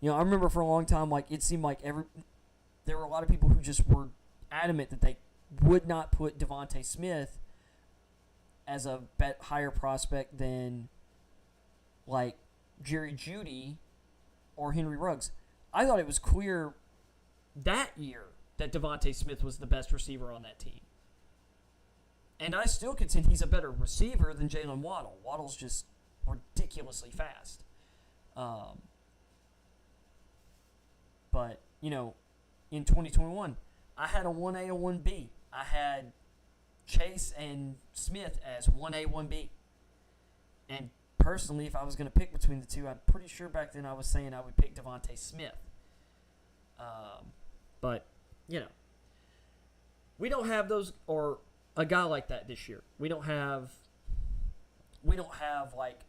I remember for a long time, like, it seemed like there were a lot of people who just were adamant that they would not put Devontae Smith as a higher prospect than, like, Jerry Jeudy or Henry Ruggs. I thought it was clear that year that Devontae Smith was the best receiver on that team. And I still contend he's a better receiver than Jalen Waddle. Waddle's just ridiculously fast. But, in 2021, I had a 1A, a 1B. I had Chase and Smith as 1A, 1B. And personally, if I was going to pick between the two, I'm pretty sure back then I was saying I would pick Devontae Smith. But, we don't have those, or a guy like that this year. We don't have like,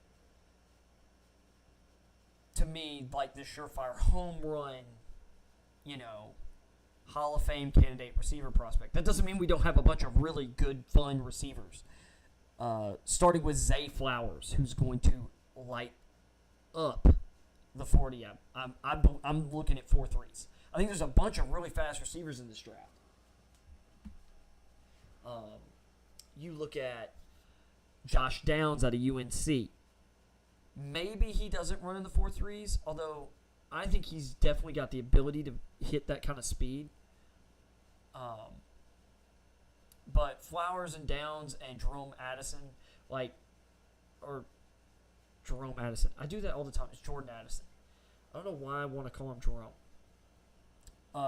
to me, like this surefire home run, Hall of Fame candidate receiver prospect. That doesn't mean we don't have a bunch of really good, fun receivers. Starting with Zay Flowers, who's going to light up the 40. I'm looking at 4.3s. I think there's a bunch of really fast receivers in this draft. You look at Josh Downs out of UNC. Maybe he doesn't run in the 4.3s, although I think he's definitely got the ability to hit that kind of speed. But Flowers and Downs and Jerome Addison, Jerome Addison. I do that all the time. It's Jordan Addison. I don't know why I want to call him Jerome.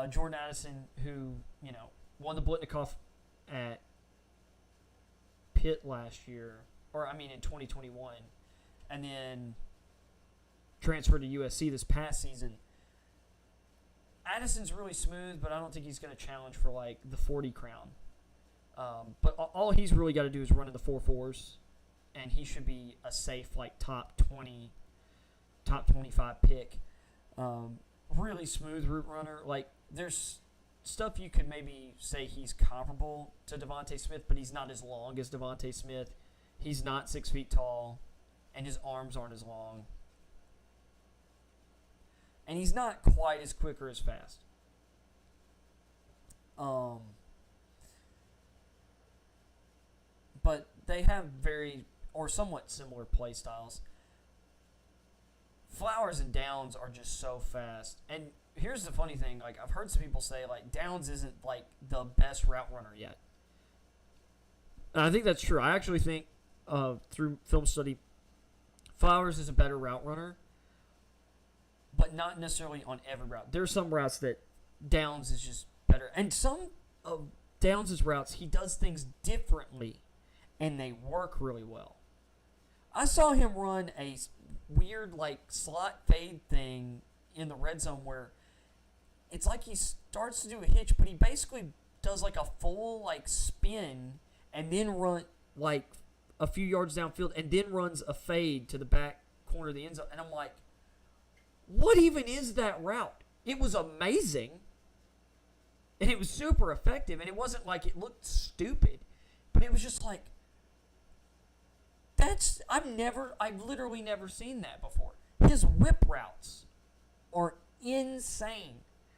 Jordan Addison, who, won the Blitnikoff at Pitt last year, in 2021, and then transferred to USC this past season. Addison's really smooth, but I don't think he's going to challenge for, the 40 crown. But all he's really got to do is run in the 4.4s, and he should be a safe, top 20, top 25 pick. Really smooth route runner. stuff you could maybe say he's comparable to Devontae Smith, but he's not as long as Devontae Smith. He's not 6 feet tall, and his arms aren't as long. And he's not quite as quick or as fast. But they have very, or somewhat similar play styles. Flowers and Downs are just so fast. And here's the funny thing. Like, I've heard some people say, like, Downs isn't, like, the best route runner yet. And I think that's true. I actually think, through film study, Flowers is a better route runner, but not necessarily on every route. There are some routes that Downs is just better. And some of Downs' routes, he does things differently, and they work really well. I saw him run a weird, like, slot fade thing in the red zone where it's like he starts to do a hitch, but he basically does, like, a full, like, spin and then run, like, a few yards downfield and then runs a fade to the back corner of the end zone. And I'm like, what even is that route? It was amazing. And it was super effective. And it wasn't like it looked stupid. But it was just like, I've literally never seen that before. His whip routes are insane.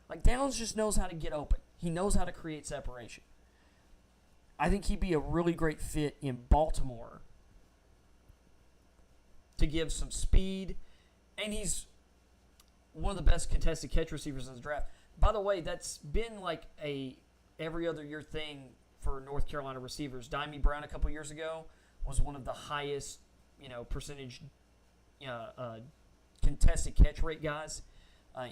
Like, Downs just knows how to get open. He knows how to create separation. I think he'd be a really great fit in Baltimore to give some speed. And he's one of the best contested catch receivers in the draft. By the way, that's been like a every other year thing for North Carolina receivers. Dimey Brown a couple years ago was one of the highest, percentage contested catch rate guys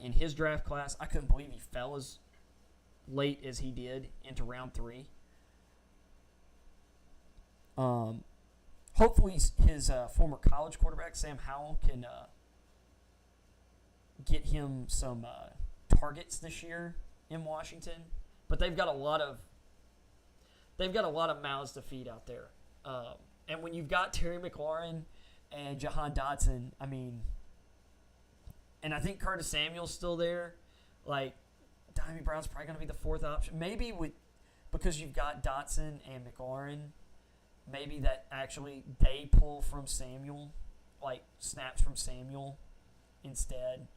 in his draft class. I couldn't believe he fell as late as he did into round 3. Hopefully his former college quarterback, Sam Howell, can get him some targets this year in Washington. But they've got a lot of mouths to feed out there. And when you've got Terry McLaurin and Jahan Dotson, I mean, and I think Curtis Samuel's still there, like, Dimey Brown's probably going to be the 4th option. Maybe because you've got Dotson and McLaurin, maybe that actually they pull from Samuel, like snaps from Samuel instead.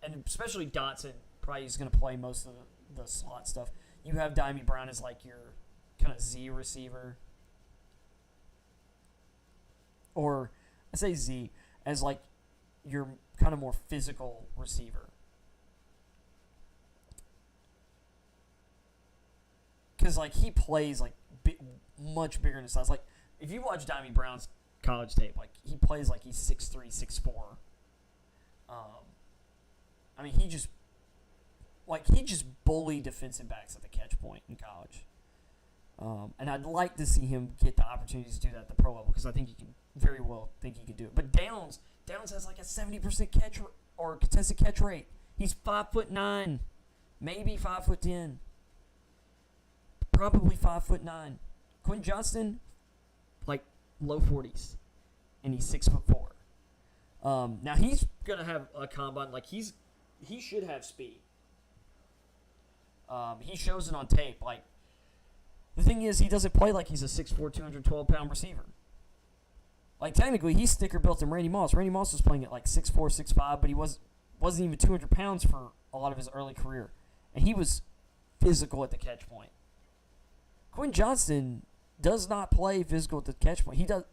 And especially Dotson probably is going to play most of the slot stuff. You have Dimey Brown as like your kind of Z receiver. Or I say Z as like your kind of more physical receiver. Because like he plays like much bigger in his size. Like if you watch Dimey Brown's college tape, like he plays like he's 6'3", 6'4". I mean he just bullied defensive backs at the catch point in college. And I'd like to see him get the opportunities to do that at the pro level because I think he can very well think he could do it. But Downs has like a 70% catch or contested catch rate. He's 5'9", maybe 5'10", probably 5'9". Quentin Johnston, like low 40s, and he's 6'4". Now he's gonna have a combine. Like he should have speed. He shows it on tape. Like the thing is, he doesn't play like he's a 6'4", 212-pound receiver. Like technically, he's thicker built than Randy Moss. Randy Moss was playing at like 6'4", 6'5", but he wasn't even 200 pounds for a lot of his early career, and he was physical at the catch point. Quentin Johnston does not play physical at the catch point. He does,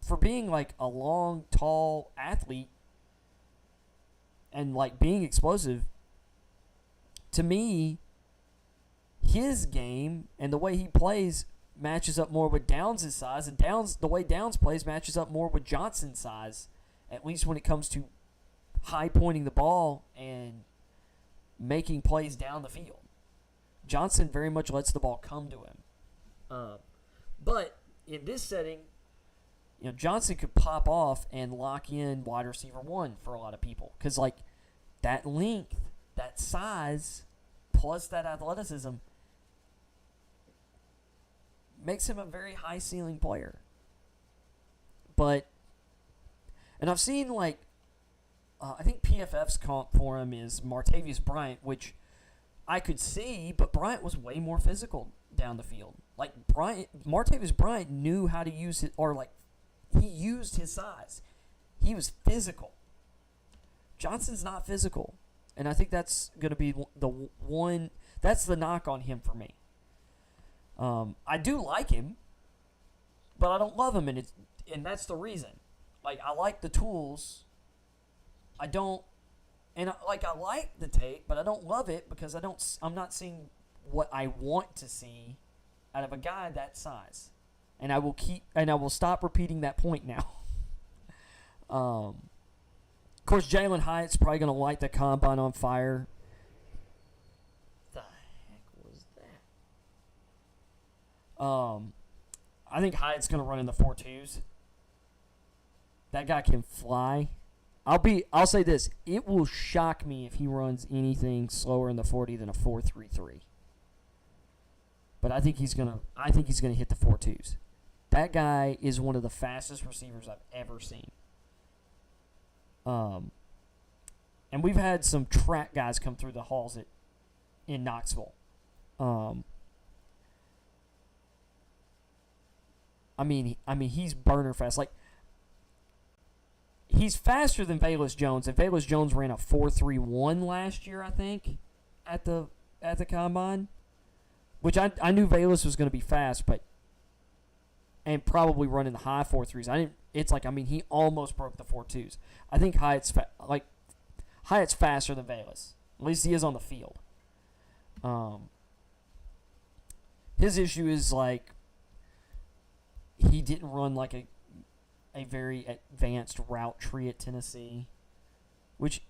for being like a long, tall athlete and like being explosive. To me, his game and the way he plays matches up more with Downs' size, and the way Downs plays matches up more with Johnson's size, at least when it comes to high pointing the ball and making plays down the field. Johnson very much lets the ball come to him. But in this setting, Johnson could pop off and lock in wide receiver 1 for a lot of people. Because, like, that length, that size, plus that athleticism makes him a very high ceiling player. And I've seen, like, I think PFF's comp for him is Martavius Bryant, which I could see, but Bryant was way more physical down the field. Like Martavis Bryant knew how to use it, or like he used his size. He was physical. Johnson's not physical, and I think that's going to be the one. That's the knock on him for me. I do like him, but I don't love him, and that's the reason. Like, I like the tools. I don't, and I like the tape, but I don't love it because I'm not seeing what I want to see out of a guy that size. And I will stop repeating that point now. Of course, Jalen Hyatt's probably going to light the combine on fire. The heck was that? I think Hyatt's going to run in the 4.2s. That guy can fly. I'll say this. It will shock me if he runs anything slower in the 40 than a 4.33. But I think he's gonna hit the 4.2s. That guy is one of the fastest receivers I've ever seen. And we've had some track guys come through the halls in Knoxville. I mean, he's burner fast. Like, he's faster than Velus Jones, and Velus Jones ran a 4.31 last year, I think, at the combine. Which I knew Velus was going to be fast, and probably running the high 4.3s. He almost broke the 4.2s. I think Hyatt's faster than Velus. At least he is on the field. His issue is like he didn't run like a very advanced route tree at Tennessee, which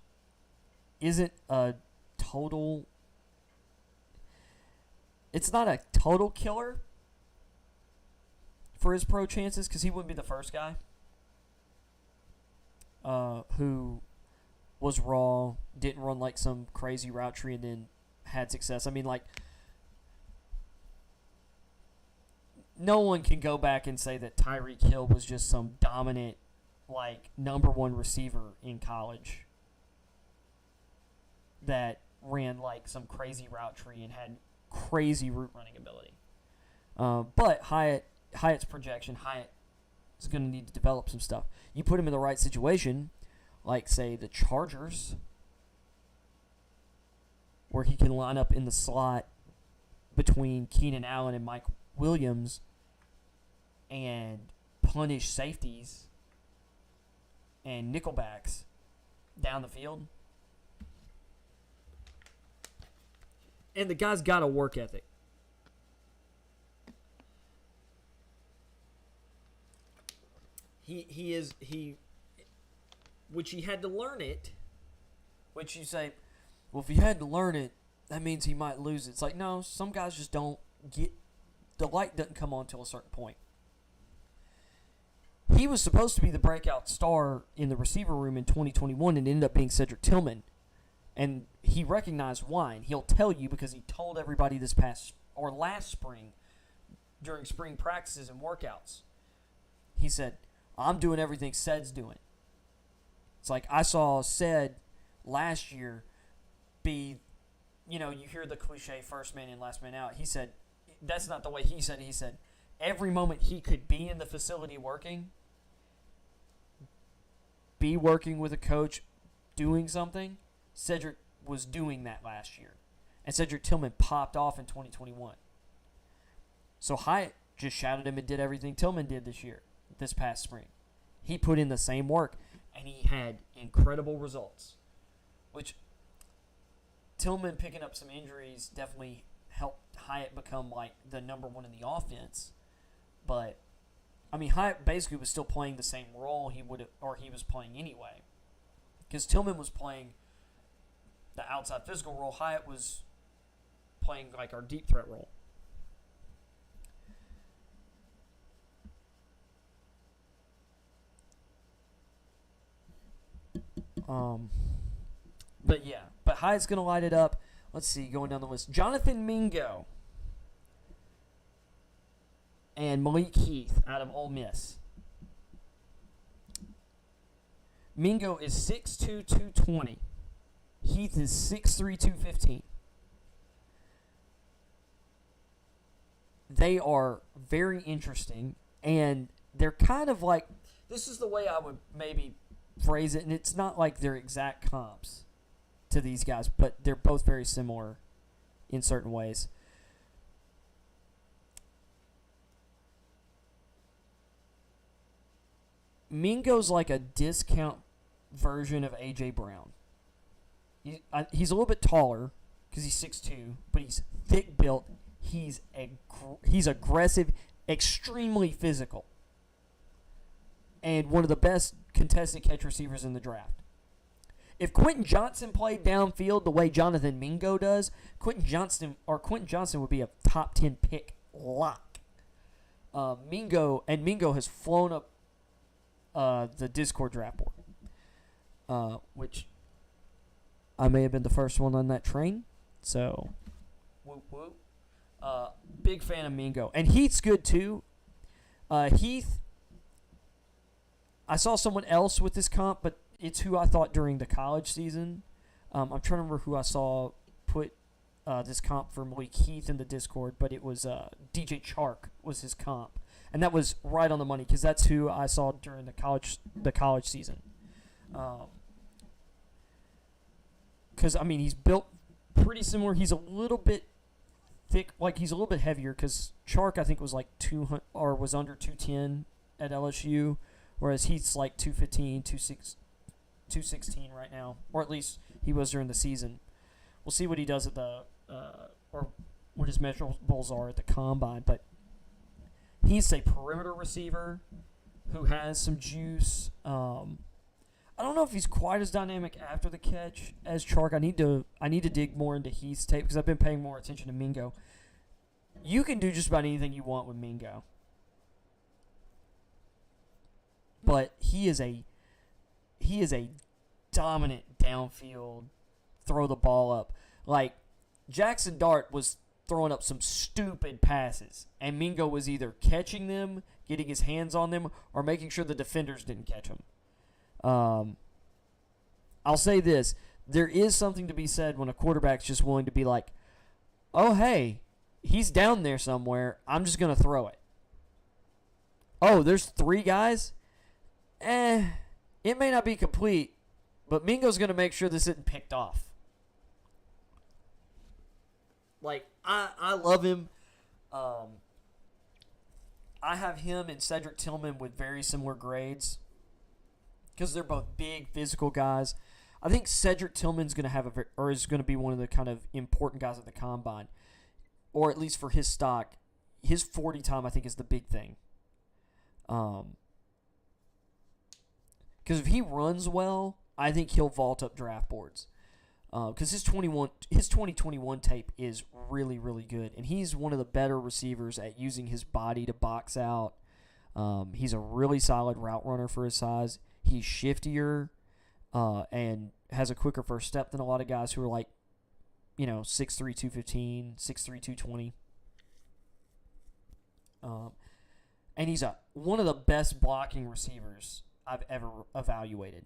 isn't a total. It's not a total killer for his pro chances because he wouldn't be the first guy who was raw, didn't run like some crazy route tree, and then had success. I mean, like, no one can go back and say that Tyreek Hill was just some dominant, like, number one receiver in college that ran like some crazy route tree and had crazy route running ability. But Hyatt's projection, Hyatt is going to need to develop some stuff. You put him in the right situation, like, say, the Chargers, where he can line up in the slot between Keenan Allen and Mike Williams and punish safeties and nickelbacks down the field. And the guy's got a work ethic. Which he had to learn it. Which you say, well, if he had to learn it, that means he might lose it. It's like, no, some guys just don't get, the light doesn't come on until a certain point. He was supposed to be the breakout star in the receiver room in 2021 and ended up being Cedric Tillman. And he recognized why. And he'll tell you because he told everybody last spring during spring practices and workouts. He said, I'm doing everything Ced's doing. It's like I saw Ced last year be, you hear the cliche first man in, last man out. He said, that's not the way he said it. He said, every moment he could be in the facility working with a coach doing something, Cedric was doing that last year. And Cedric Tillman popped off in 2021. So Hyatt just shouted him and did everything Tillman did this past spring. He put in the same work, and he had incredible results. Which, Tillman picking up some injuries definitely helped Hyatt become like the number one in the offense. But, I mean, Hyatt basically was still playing the same role he was playing anyway. Because Tillman was playing the outside physical role. Hyatt was playing like our deep threat role. But Hyatt's going to light it up. Let's see, going down the list. Jonathan Mingo and Malik Heath out of Ole Miss. Mingo is 6'2", 220. Heath is 6'3", 215. they are very interesting, and they're kind of like, this is the way I would maybe phrase it, and it's not like they're exact comps to these guys, but they're both very similar in certain ways. Mingo's like a discount version of A.J. Brown. He's a little bit taller because he's 6'2", but he's thick built. He's aggressive, extremely physical, and one of the best contested catch receivers in the draft. If Quentin Johnson played downfield the way Jonathan Mingo does, Quentin Johnson would be a top 10 pick lock. Mingo has flown up the Discord draft board, which I may have been the first one on that train. So, whoop whoop. Big fan of Mingo, and Heath's good too. Heath, I saw someone else with this comp, but it's who I thought during the college season. I'm trying to remember who I saw put this comp for Malik Heath in the Discord, but it was DJ Chark was his comp, and that was right on the money because that's who I saw during the college season. Because I mean, he's built pretty similar. He's a little bit thick, like he's a little bit heavier. Because Chark I think was like 200 or was under 210 at LSU, whereas Heath's like 215, 216 right now, or at least he was during the season. We'll see what he does at the or what his measurables are at the combine, but he's a perimeter receiver who has some juice. I don't know if he's quite as dynamic after the catch as Chark. I need to dig more into Heath's tape because I've been paying more attention to Mingo. You can do just about anything you want with Mingo, but he is a dominant downfield, throw the ball up. Like Jackson Dart was throwing up some stupid passes, and Mingo was either catching them, getting his hands on them, or making sure the defenders didn't catch them. I'll say this. There is something to be said when a quarterback's just willing to be like, oh, hey, he's down there somewhere. I'm just going to throw it. Oh, there's 3 guys? It may not be complete, but Mingo's going to make sure this isn't picked off. Like, I love him. I have him and Cedric Tillman with very similar grades because they're both big physical guys. I think Cedric Tillman's going to have is going to be one of the kind of important guys at the combine, or at least for his stock. His 40 time, I think, is the big thing. Because if he runs well, I think he'll vault up draft boards. Because his 2021 tape is really, really good, and he's one of the better receivers at using his body to box out. He's a really solid route runner for his size. He's shiftier and has a quicker first step than a lot of guys who are like, 6'3", 215, 6'3", 220. And he's one of the best blocking receivers I've ever evaluated.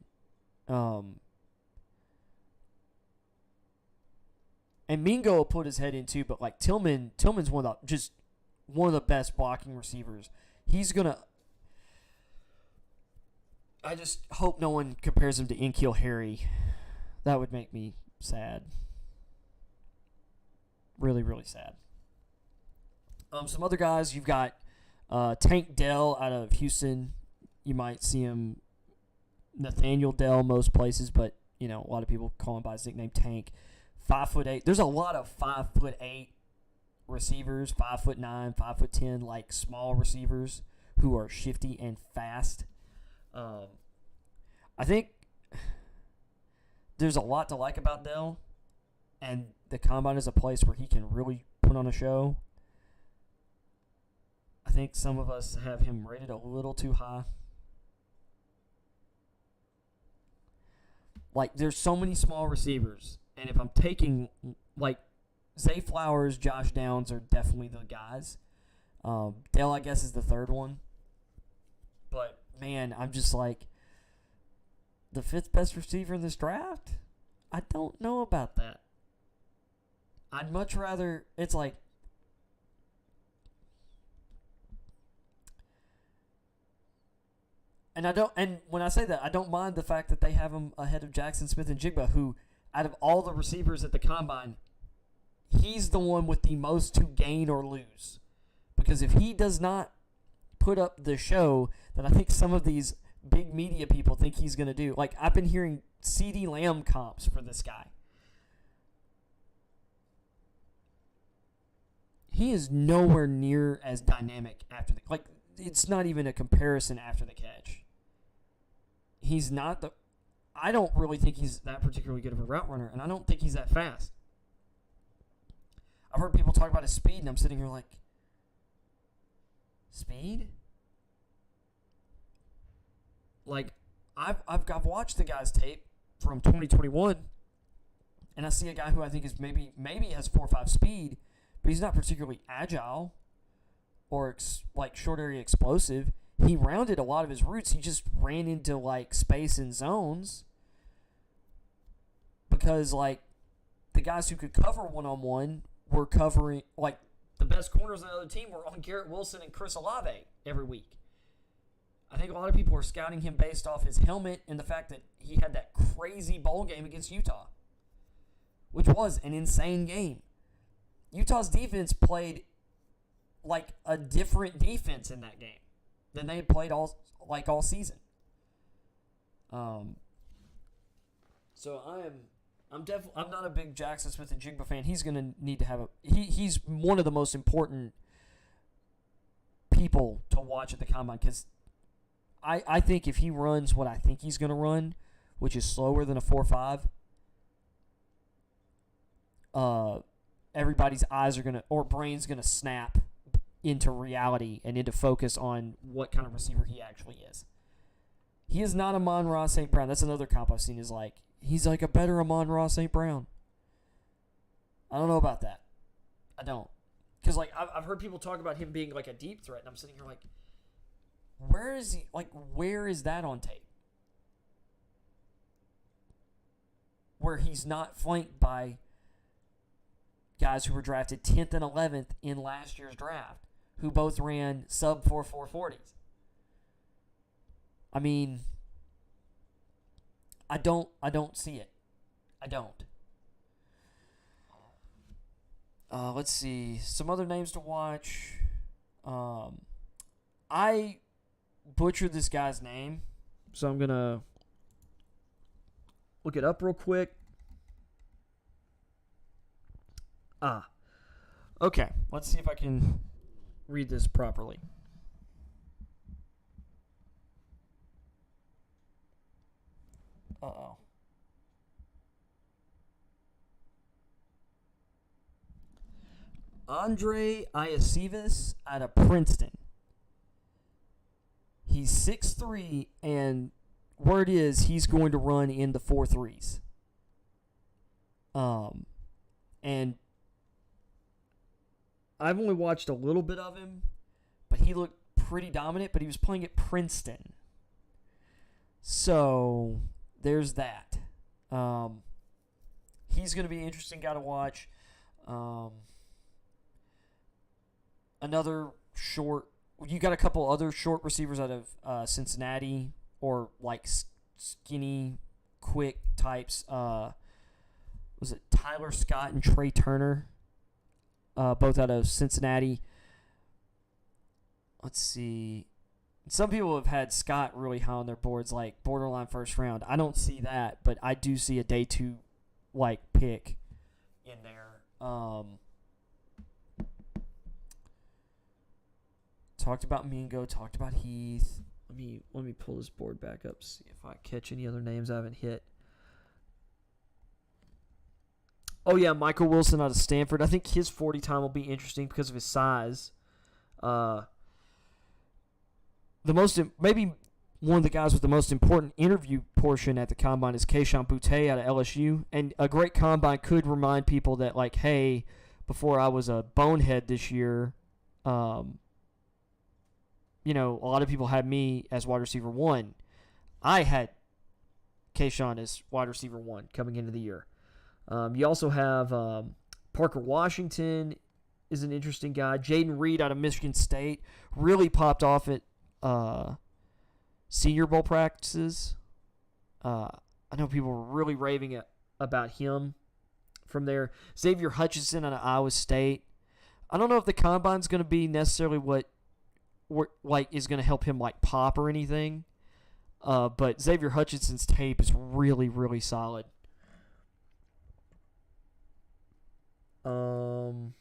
And Mingo will put his head in too, but like Tillman's one of the best blocking receivers. He's gonna. I just hope no one compares him to N'Keal Harry. That would make me sad. Really, really sad. Some other guys, you've got Tank Dell out of Houston. You might see him Nathaniel Dell most places, but a lot of people call him by his nickname Tank. 5'8". There's a lot of 5'8" receivers, 5'9", 5'10", like small receivers who are shifty and fast. I think there's a lot to like about Dell, and the combine is a place where he can really put on a show. I think some of us have him rated a little too high. Like, there's so many small receivers, and if I'm taking, like, Zay Flowers, Josh Downs are definitely the guys. Dell, I guess, is the third one. But, man, I'm just like, the 5th best receiver in this draft? I don't know about that. I'd much rather, it's like, And when I say that, I don't mind the fact that they have him ahead of Jackson Smith and Jigba, who, out of all the receivers at the combine, he's the one with the most to gain or lose. Because if he does not put up the show that I think some of these big media people think he's going to do, like I've been hearing CeeDee Lamb comps for this guy. He is nowhere near as dynamic after the, like, it's not even a comparison after the catch. He's not the, I don't really think he's that particularly good of a route runner, and I don't think he's that fast. I've heard people talk about his speed, and I'm sitting here like, speed? Like, I've watched the guy's tape from 2021, and I see a guy who I think is maybe has 4.5 speed, but he's not particularly agile or like short area explosive. He rounded a lot of his routes. He just ran into like space and zones because like the guys who could cover one-on-one were covering, like the best corners on the other team were on Garrett Wilson and Chris Olave every week. I think a lot of people are scouting him based off his helmet and the fact that he had that crazy bowl game against Utah, which was an insane game. Utah's defense played like a different defense in that game than they had played all season. So I'm not a big Jackson Smith and Jigba fan. He's gonna need to have he's one of the most important people to watch at the combine because I think if he runs what I think he's gonna run, which is slower than a 4.5, everybody's eyes are gonna or brain's gonna snap into reality and into focus on what kind of receiver he actually is. He is not Amon-Ra St. Brown. That's another comp I've seen is like, he's like a better Amon-Ra St. Brown. I don't know about that. I don't. Because like I've heard people talk about him being like a deep threat, and I'm sitting here like, where is he? Like, where is that on tape? Where he's not flanked by guys who were drafted 10th and 11th in last year's draft, who both ran sub 4.40s. I mean, I don't see it. I don't. Let's see. Some other names to watch. I butchered this guy's name, so I'm going to look it up real quick. Okay. Let's see if I can read this properly. Uh-oh. Andre Iacevas out of Princeton. He's 6'3", and word is he's going to run in the 4.3s. And I've only watched a little bit of him, but he looked pretty dominant, but he was playing at Princeton. So there's that. He's going to be an interesting guy to watch. Another short, you got a couple other short receivers out of Cincinnati, or like skinny, quick types. Was it Tyler Scott and Trey Turner? Both out of Cincinnati. Let's see. Some people have had Scott really high on their boards, like borderline first round. I don't see that, but I do see a day 2 like pick in there. Talked about Mingo, talked about Heath. Let me pull this board back up, see if I catch any other names I haven't hit. Oh yeah, Michael Wilson out of Stanford. I think his 40 time will be interesting because of his size. Maybe one of the guys with the most important interview portion at the combine is Kayshon Boutte out of LSU. And a great combine could remind people that, like, hey, before I was a bonehead this year, a lot of people had me as wide receiver 1. I had Kayshon as wide receiver 1 coming into the year. You also have Parker Washington is an interesting guy. Jaden Reed out of Michigan State really popped off at Senior Bowl practices. I know people were really raving about him from there. Xavier Hutchinson out of Iowa State. I don't know if the combine's going to be necessarily what like is going to help him like pop or anything. But Xavier Hutchinson's tape is really, really solid. And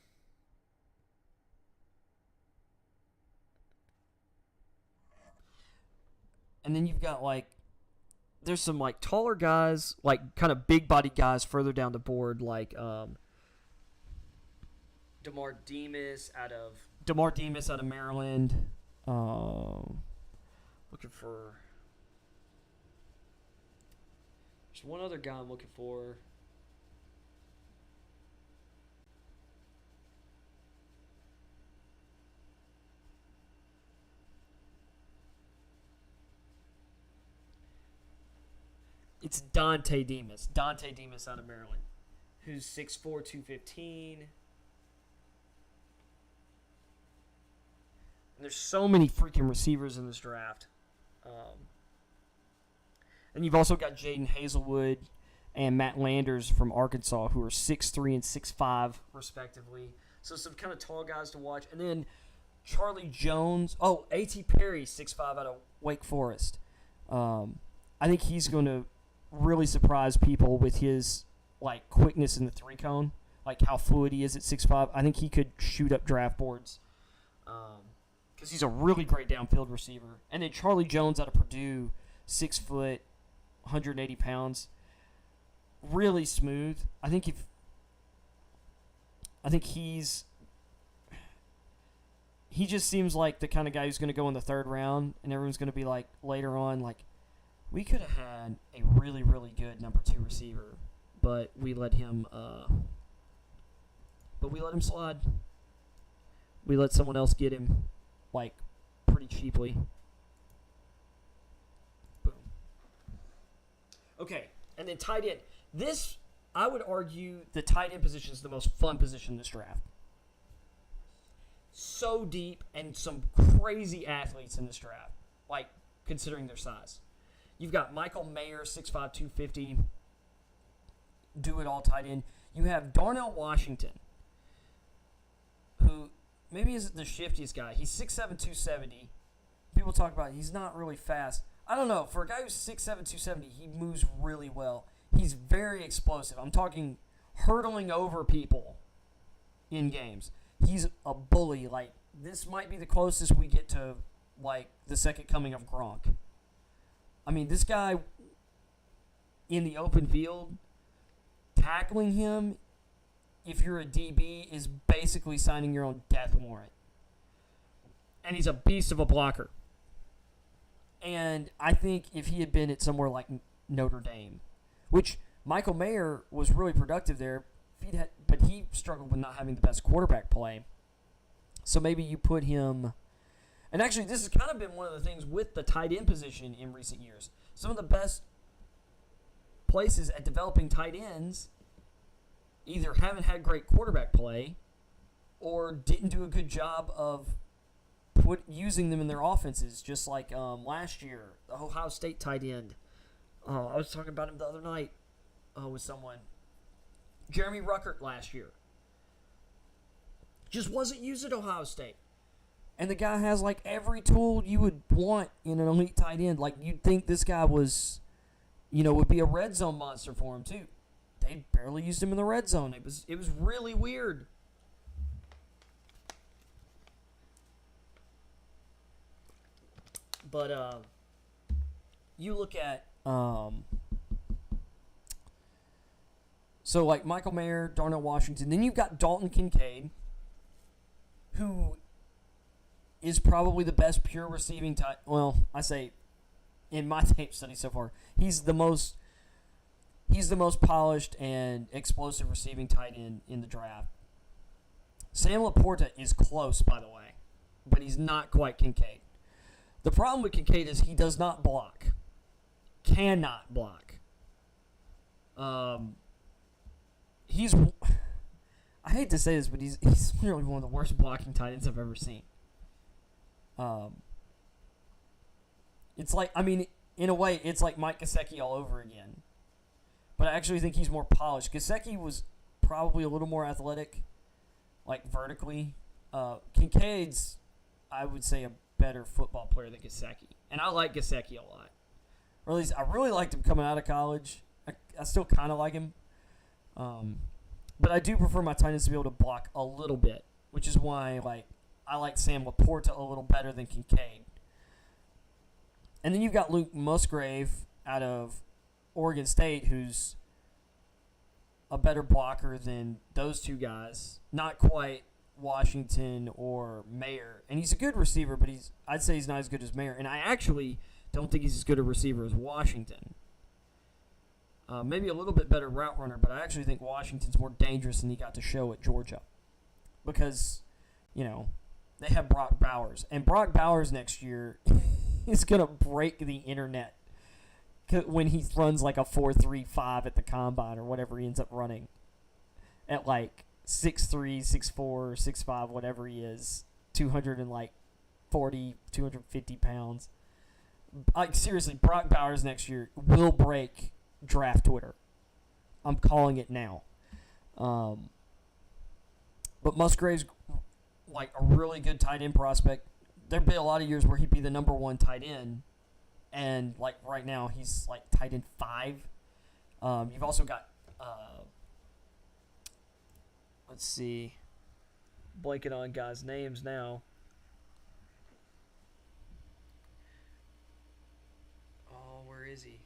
then you've got like there's some like taller guys, like kind of big body guys further down the board, like DeMar Demas out of Maryland. Looking for. There's one other guy I'm looking for. It's Dante Demas. Dante Demas out of Maryland. Who's 6'4", 215. And there's so many freaking receivers in this draft. And you've also got Jaden Hazelwood and Matt Landers from Arkansas, who are 6'3" and 6'5", respectively. So some kind of tall guys to watch. And then Charlie Jones. Oh, A.T. Perry, 6'5", out of Wake Forest. I think he's going to really surprise people with his like quickness in the three cone, like how fluid he is at 6'5". I think he could shoot up draft boards because he's a really great downfield receiver. And then Charlie Jones out of Purdue, 6 foot, 180 pounds, really smooth. I think he just seems like the kind of guy who's going to go in the third round, and everyone's going to be like later on like, we could have had a really, really good number 2 receiver, but we let him slide. We let someone else get him, like, pretty cheaply. Boom. Okay, and then tight end. This, I would argue, the tight end position is the most fun position in this draft. So deep, and some crazy athletes in this draft, like, considering their size. You've got Michael Mayer, 6'5", 250, do-it-all tight end. You have Darnell Washington, who maybe isn't the shiftiest guy. He's 6'7", 270. People talk about he's not really fast. I don't know. For a guy who's 6'7", 270, he moves really well. He's very explosive. I'm talking hurdling over people in games. He's a bully. Like, this might be the closest we get to, like, the second coming of Gronk. I mean, this guy in the open field, tackling him, if you're a DB, is basically signing your own death warrant. And he's a beast of a blocker. And I think if he had been at somewhere like Notre Dame, which Michael Mayer was really productive there, but he struggled with not having the best quarterback play. So maybe you put him... And actually, this has kind of been one of the things with the tight end position in recent years. Some of the best places at developing tight ends either haven't had great quarterback play or didn't do a good job of using them in their offenses, just like last year, the Ohio State tight end. I was talking about him the other night with someone. Jeremy Ruckert last year. Just wasn't used at Ohio State. And the guy has, like, every tool you would want in an elite tight end. Like, you'd think this guy was, would be a red zone monster for him, too. They barely used him in the red zone. It was really weird. But, you look at, so, like, Michael Mayer, Darnell Washington. Then you've got Dalton Kincaid, who is probably the best pure receiving tight. Well, I say, in my tape study so far, he's the most polished and explosive receiving tight end in the draft. Sam Laporta is close, by the way, but he's not quite Kincaid. The problem with Kincaid is he does not block. Cannot block. He's... I hate to say this, but he's literally one of the worst blocking tight ends I've ever seen. It's like, I mean, in a way, it's like Mike Gesicki all over again. But I actually think he's more polished. Gesicki was probably a little more athletic, like vertically. Kincaid's, I would say, a better football player than Gesicki. And I like Gesicki a lot. Or at least I really liked him coming out of college. I still kind of like him. But I do prefer my tight ends to be able to block a little bit, which is why I like Sam Laporta a little better than Kincaid. And then you've got Luke Musgrave out of Oregon State, who's a better blocker than those two guys. Not quite Washington or Mayer. And he's a good receiver, but I'd say he's not as good as Mayer. And I actually don't think he's as good a receiver as Washington. Maybe a little bit better route runner, but I actually think Washington's more dangerous than he got to show at Georgia. Because, they have Brock Bowers. And Brock Bowers next year is going to break the internet when he runs like a 4.35 at the combine or whatever he ends up running. At 6'3", 6'4", 6'5", whatever he is. 240, 250 pounds. Seriously, Brock Bowers next year will break draft Twitter. I'm calling it now. But Musgrave's a really good tight end prospect. There'd be a lot of years where he'd be the number one tight end, and right now he's tight end 5. You've also got let's see, blanking on guys' names now. Oh, where is he?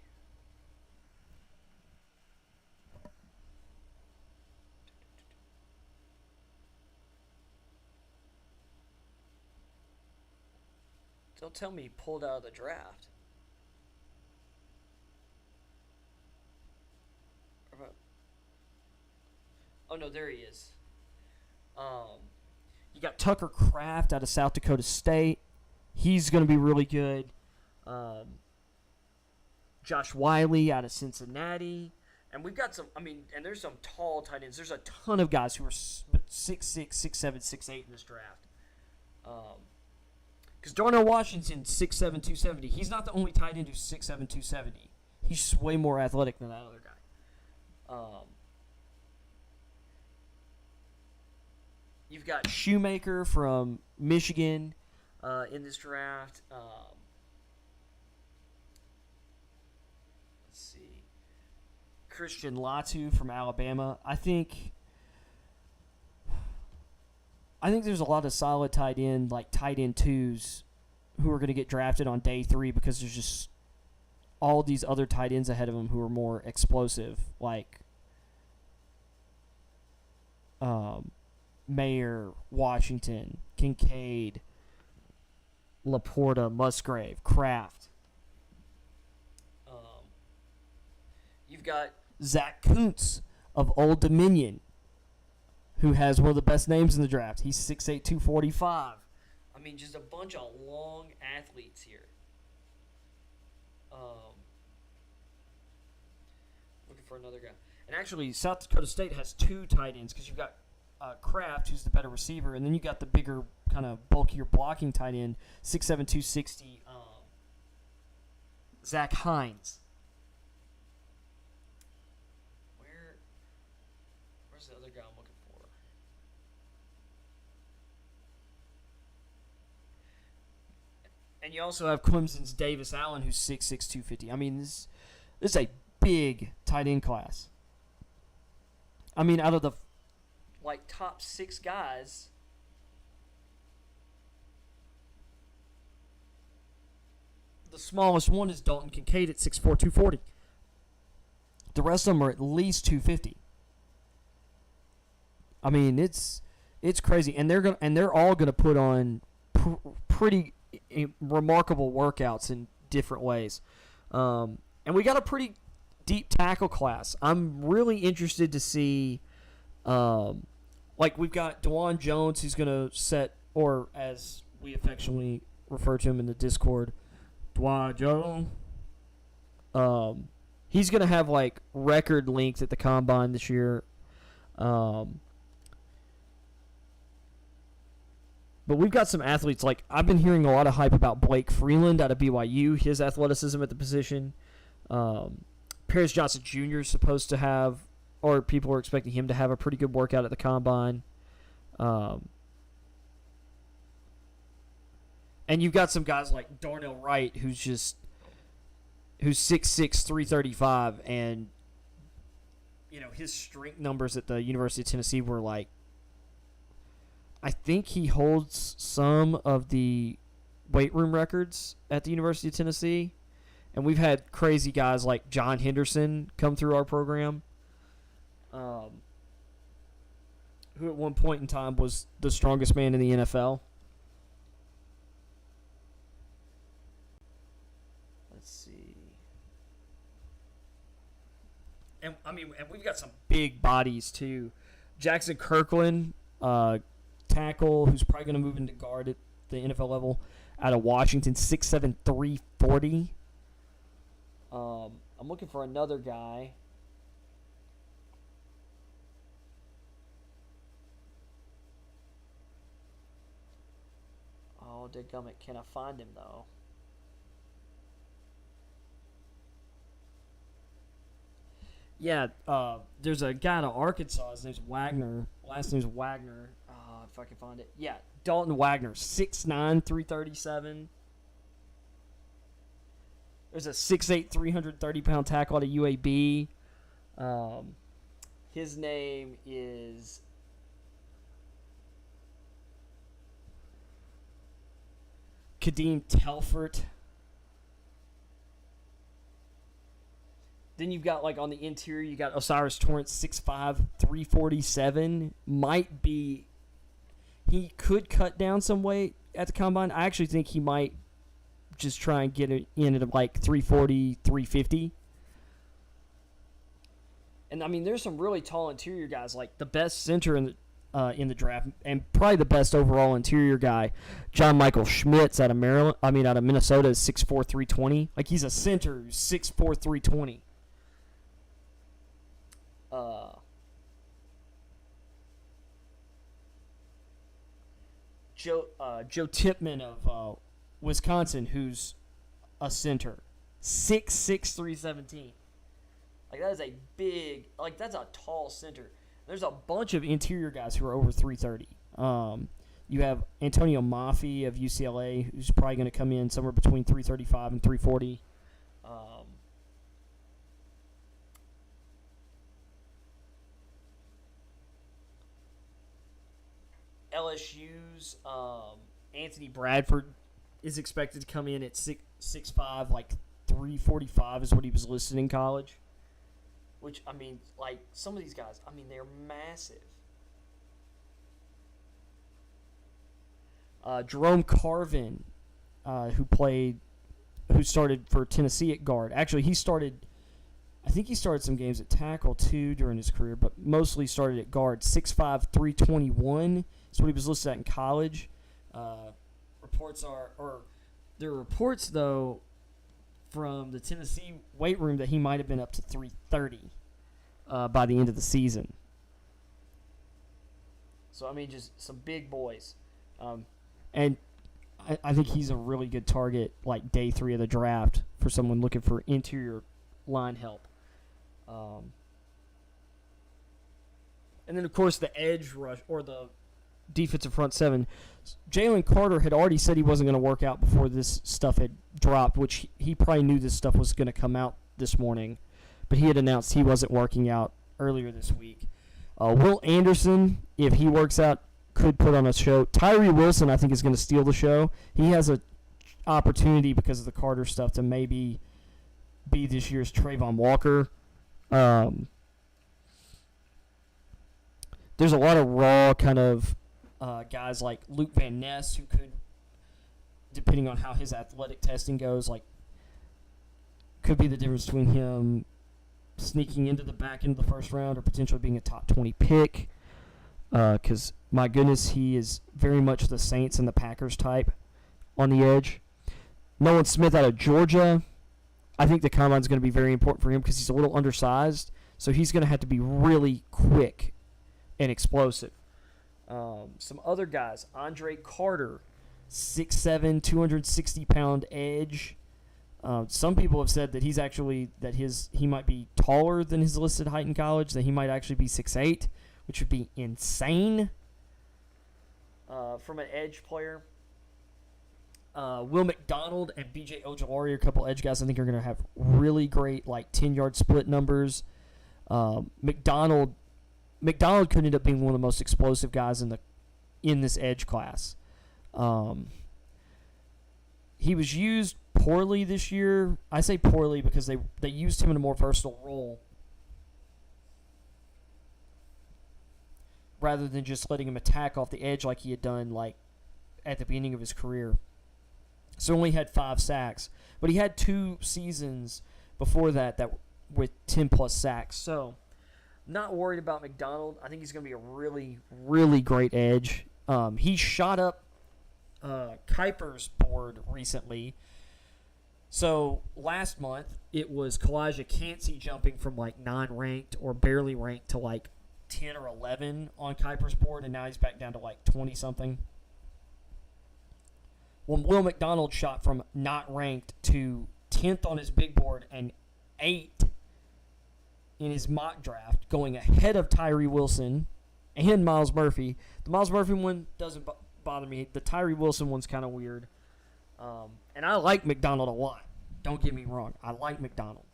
Don't tell me he pulled out of the draft. Oh, no, there he is. You got Tucker Kraft out of South Dakota State. He's going to be really good. Josh Wiley out of Cincinnati. And we've got and there's some tall tight ends. There's a ton of guys who are 6'6", 6'7", 6'8" in this draft. Because Darnell Washington's 6'7", 270. He's not the only tight end who's 6'7", 270. He's just way more athletic than that other guy. You've got Shoemaker from Michigan in this draft. Let's see. Christian Latu from Alabama. I think there's a lot of solid tight end 2s who are going to get drafted on day 3 because there's just all these other tight ends ahead of them who are more explosive, Mayer, Washington, Kincaid, Laporta, Musgrave, Kraft. You've got Zach Kuntz of Old Dominion, who has one of the best names in the draft. He's 6'8", 245. Just a bunch of long athletes here. Looking for another guy. And actually, South Dakota State has 2 tight ends because you've got Kraft, who's the better receiver, and then you got the bigger, kind of bulkier blocking tight end, 6'7", 260, Zach Hines. Where's the other guy I'm looking for? And you also have Clemson's Davis Allen, who's 6'6", 250. This is a big tight end class. Out of the top 6 guys, the smallest one is Dalton Kincaid at 6'4", 240. The rest of them are at least 250. It's crazy, and they're all gonna put on pretty remarkable workouts in different ways. And we got a pretty deep tackle class. I'm really interested to see. We've got DeJuan Jones, who's going to set, or as we affectionately refer to him in the Discord, DeJuan Jones. He's going to have, record length at the combine this year. But But we've got some athletes, like I've been hearing a lot of hype about Blake Freeland out of BYU, his athleticism at the position. Paris Johnson Jr. is supposed to have, or people are expecting him to have a pretty good workout at the Combine. And you've got some guys like Darnell Wright, who's 6'6", 335, and his strength numbers at the University of Tennessee were like, I think he holds some of the weight room records at the University of Tennessee. And we've had crazy guys like John Henderson come through our program, who at one point in time was the strongest man in the NFL. Let's see. And we've got some big bodies too. Jackson Kirkland, tackle, who's probably going to move into guard at the NFL level, out of Washington, 6'7", 340. I'm looking for another guy. Oh, dadgummit, can I find him, though? Yeah, there's a guy out of Arkansas. His name's Wagner. Last name's Wagner. If I can find it. Yeah, Dalton Wagner, 6'9", 337. There's a 6'8", 330-pound tackle out of UAB. His name is Kadeem Telfort. Then you've got, like, on the interior, you got Osiris Torrance, 6'5", 347. Might be... He could cut down some weight at the Combine. I actually think he might just try and get it in at, like, 340, 350. And, there's some really tall interior guys. Like, the best center in the draft, and probably the best overall interior guy, John Michael Schmitz out of Minnesota, is 6'4", 320. Like, he's a center who's 6'4", 320. Joe Tipman of Wisconsin, who's a center, 6'6", 317. Like, that is a big, like, that's a tall center. There's a bunch of interior guys who are over 330. You have Antonio Maffei of UCLA, who's probably going to come in somewhere between 335 and 340. LSU's Anthony Bradford is expected to come in at 6'5", like 345 is what he was listed in college. Which, like, some of these guys, they're massive. Jerome Carvin, who started for Tennessee at guard. Actually, I think he started some games at tackle, too, during his career, but mostly started at guard. 6'5", 321 is what he was listed at in college. There are reports, though, from the Tennessee weight room that he might have been up to 330 by the end of the season. So, just some big boys. And I think he's a really good target, like, day 3 of the draft for someone looking for interior line help. And then, of course, the edge rush, or the defensive front seven. Jalen Carter had already said he wasn't going to work out before this stuff had dropped, which he probably knew this stuff was going to come out this morning. But he had announced he wasn't working out earlier this week. Will Anderson, if he works out, could put on a show. Tyree Wilson, I think, is going to steal the show. He has an opportunity because of the Carter stuff to maybe be this year's Trayvon Walker. There's a lot of raw kind of guys like Luke Van Ness who could, depending on how his athletic testing goes, like, could be the difference between him sneaking into the back end of the first round or potentially being a top 20 pick. Because, my goodness, he is very much the Saints and the Packers type on the edge. Nolan Smith out of Georgia. I think the Combine's going to be very important for him because he's a little undersized. So he's going to have to be really quick and explosive. Some other guys, Andre Carter, 6'7", 260-pound edge. Some people have said that he might be taller than his listed height in college, that he might actually be 6'8", which would be insane from an edge player. Will McDonald and B.J. Ojolari, a couple edge guys I think are going to have really great 10-yard split numbers. McDonald could end up being one of the most explosive guys in this edge class. He was used poorly this year. I say poorly because they used him in a more versatile role rather than just letting him attack off the edge like he had done at the beginning of his career. So only had 5 sacks, but he had 2 seasons before that with 10-plus sacks. So not worried about McDonald. I think he's going to be a really, really great edge. He shot up Kuiper's board recently. So last month, it was Kalijah Cansey jumping from 9 ranked or barely ranked to 10 or 11 on Kuiper's board, and now he's back down to 20-something. Well, Will McDonald shot from not ranked to 10th on his big board and 8 in his mock draft, going ahead of Tyree Wilson and Myles Murphy. The Myles Murphy one doesn't bother me. The Tyree Wilson one's kind of weird. And I like McDonald a lot. Don't get me wrong. I like McDonald.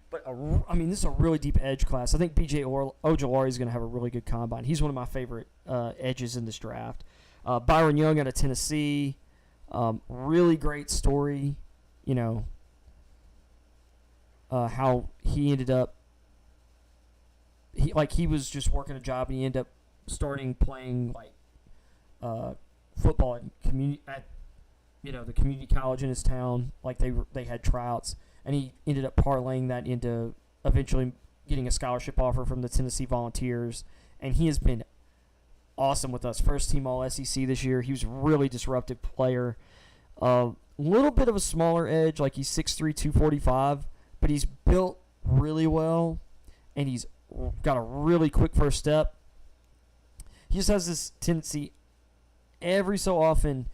But this is a really deep edge class. I think B.J. Ojolari is going to have a really good combine. He's one of my favorite edges in this draft. Byron Young out of Tennessee. Really great story. How he ended up. He was just working a job and he ended up playing football at the community college in his town. They had tryouts. And he ended up parlaying that into eventually getting a scholarship offer from the Tennessee Volunteers. And he has been awesome with us. First team All-SEC this year. He was a really disruptive player. A little bit of a smaller edge. He's 6'3", 245. But he's built really well. And he's got a really quick first step. He just has this tendency every so often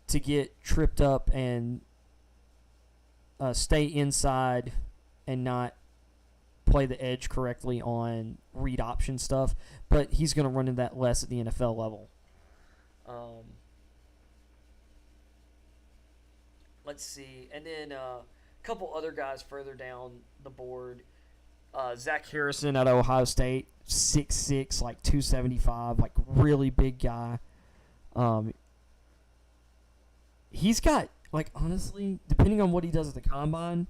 to get tripped up and stay inside and not play the edge correctly on read option stuff, but he's going to run into that less at the NFL level. Let's see. And then a couple other guys further down the board. Zach Harrison out of Ohio State, 6'6", 275, really big guy. He's got, honestly, depending on what he does at the combine,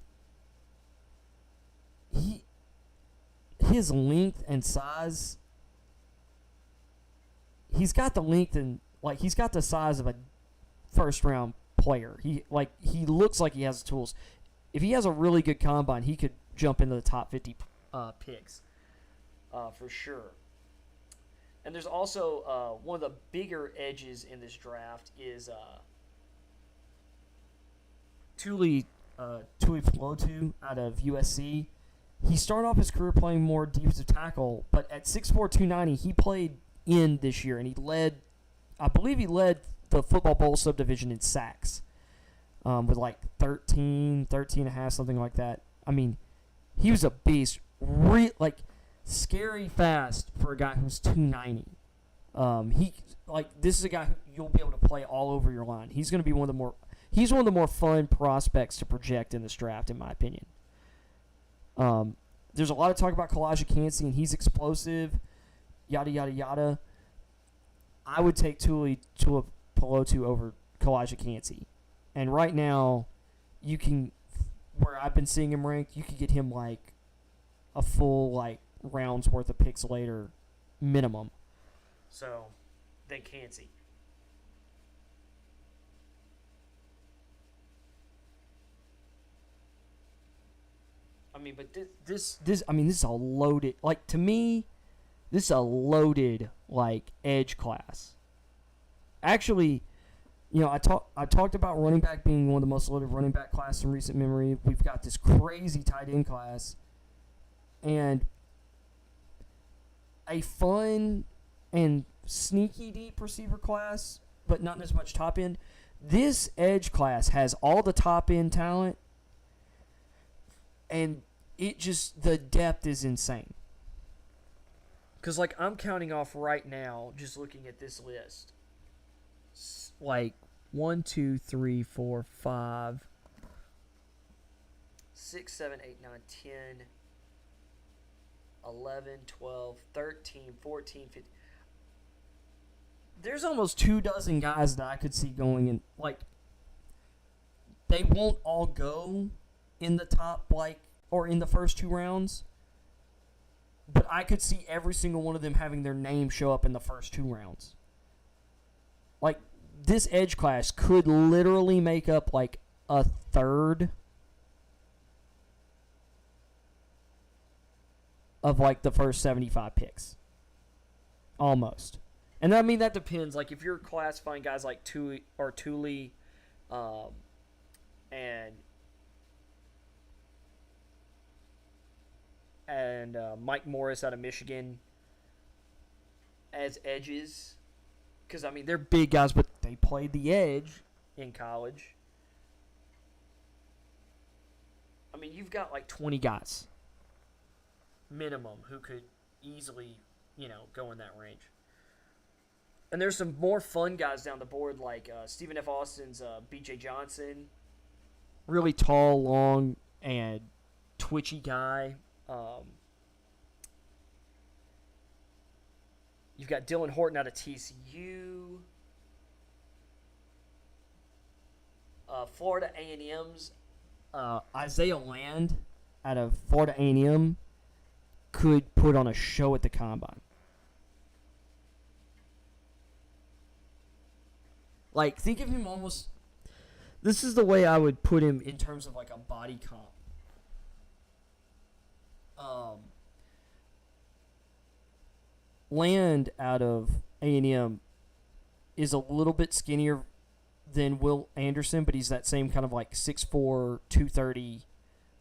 his length and size, he's got the length and, he's got the size of a first-round player. He looks like he has the tools. If he has a really good combine, he could jump into the top 50 picks for sure. And there's also one of the bigger edges in this draft is Tuli Pelotu out of USC. He started off his career playing more defensive tackle, but at 6'4", 290, he played in this year, and he led the Football Bowl subdivision in sacks with 13 and a half, something like that. He was a beast, scary fast for a guy who's 290. This is a guy who you'll be able to play all over your line. He's going to be one of the more fun prospects to project in this draft, in my opinion. There's a lot of talk about Kalijah Cansey, and he's explosive, yada, yada, yada. I would take Tuli Pelotu over Kalijah Cansey. And right now, where I've been seeing him ranked, you could get him a full round's worth of picks later, minimum. So, than Cansey. But this is a loaded, to me, this is a loaded, edge class. Actually, I talked about running back being one of the most loaded running back classes in recent memory. We've got this crazy tight end class, and a fun and sneaky deep receiver class, but not as much top end. This edge class has all the top end talent, and the depth is insane. Because, like, I'm counting off right now, just looking at this list. Like, 1, 2, 3, 4, 5, 6, 7, 8, 9, 10, 11, 12, 13, 14, 15. There's almost 24 guys that I could see going in. Like, they won't all go in the top, like, or in the first 2 rounds. But I could see every single one of them having their name show up in the first 2 rounds. Like, this edge class could literally make up, like, a third of, like, the first 75 picks. Almost. And I mean, that depends. Like, if you're classifying guys like Thule, and Mike Morris out of Michigan as edges. Because, I mean, they're big guys, but they played the edge in college. I mean, you've got like 20 guys minimum who could easily, go in that range. And there's some more fun guys down the board, like Stephen F. Austin's B.J. Johnson. Really tall, long, and twitchy guy. You've got Dylan Horton out of TCU. Florida A&M's Isaiah Land out of Florida A&M could put on a show at the Combine. Like, think of him almost... This is the way I would put him in terms of, like, a body comp. Land out of A&M is a little bit skinnier than Will Anderson, but he's that same kind of, like, 6'4", 230,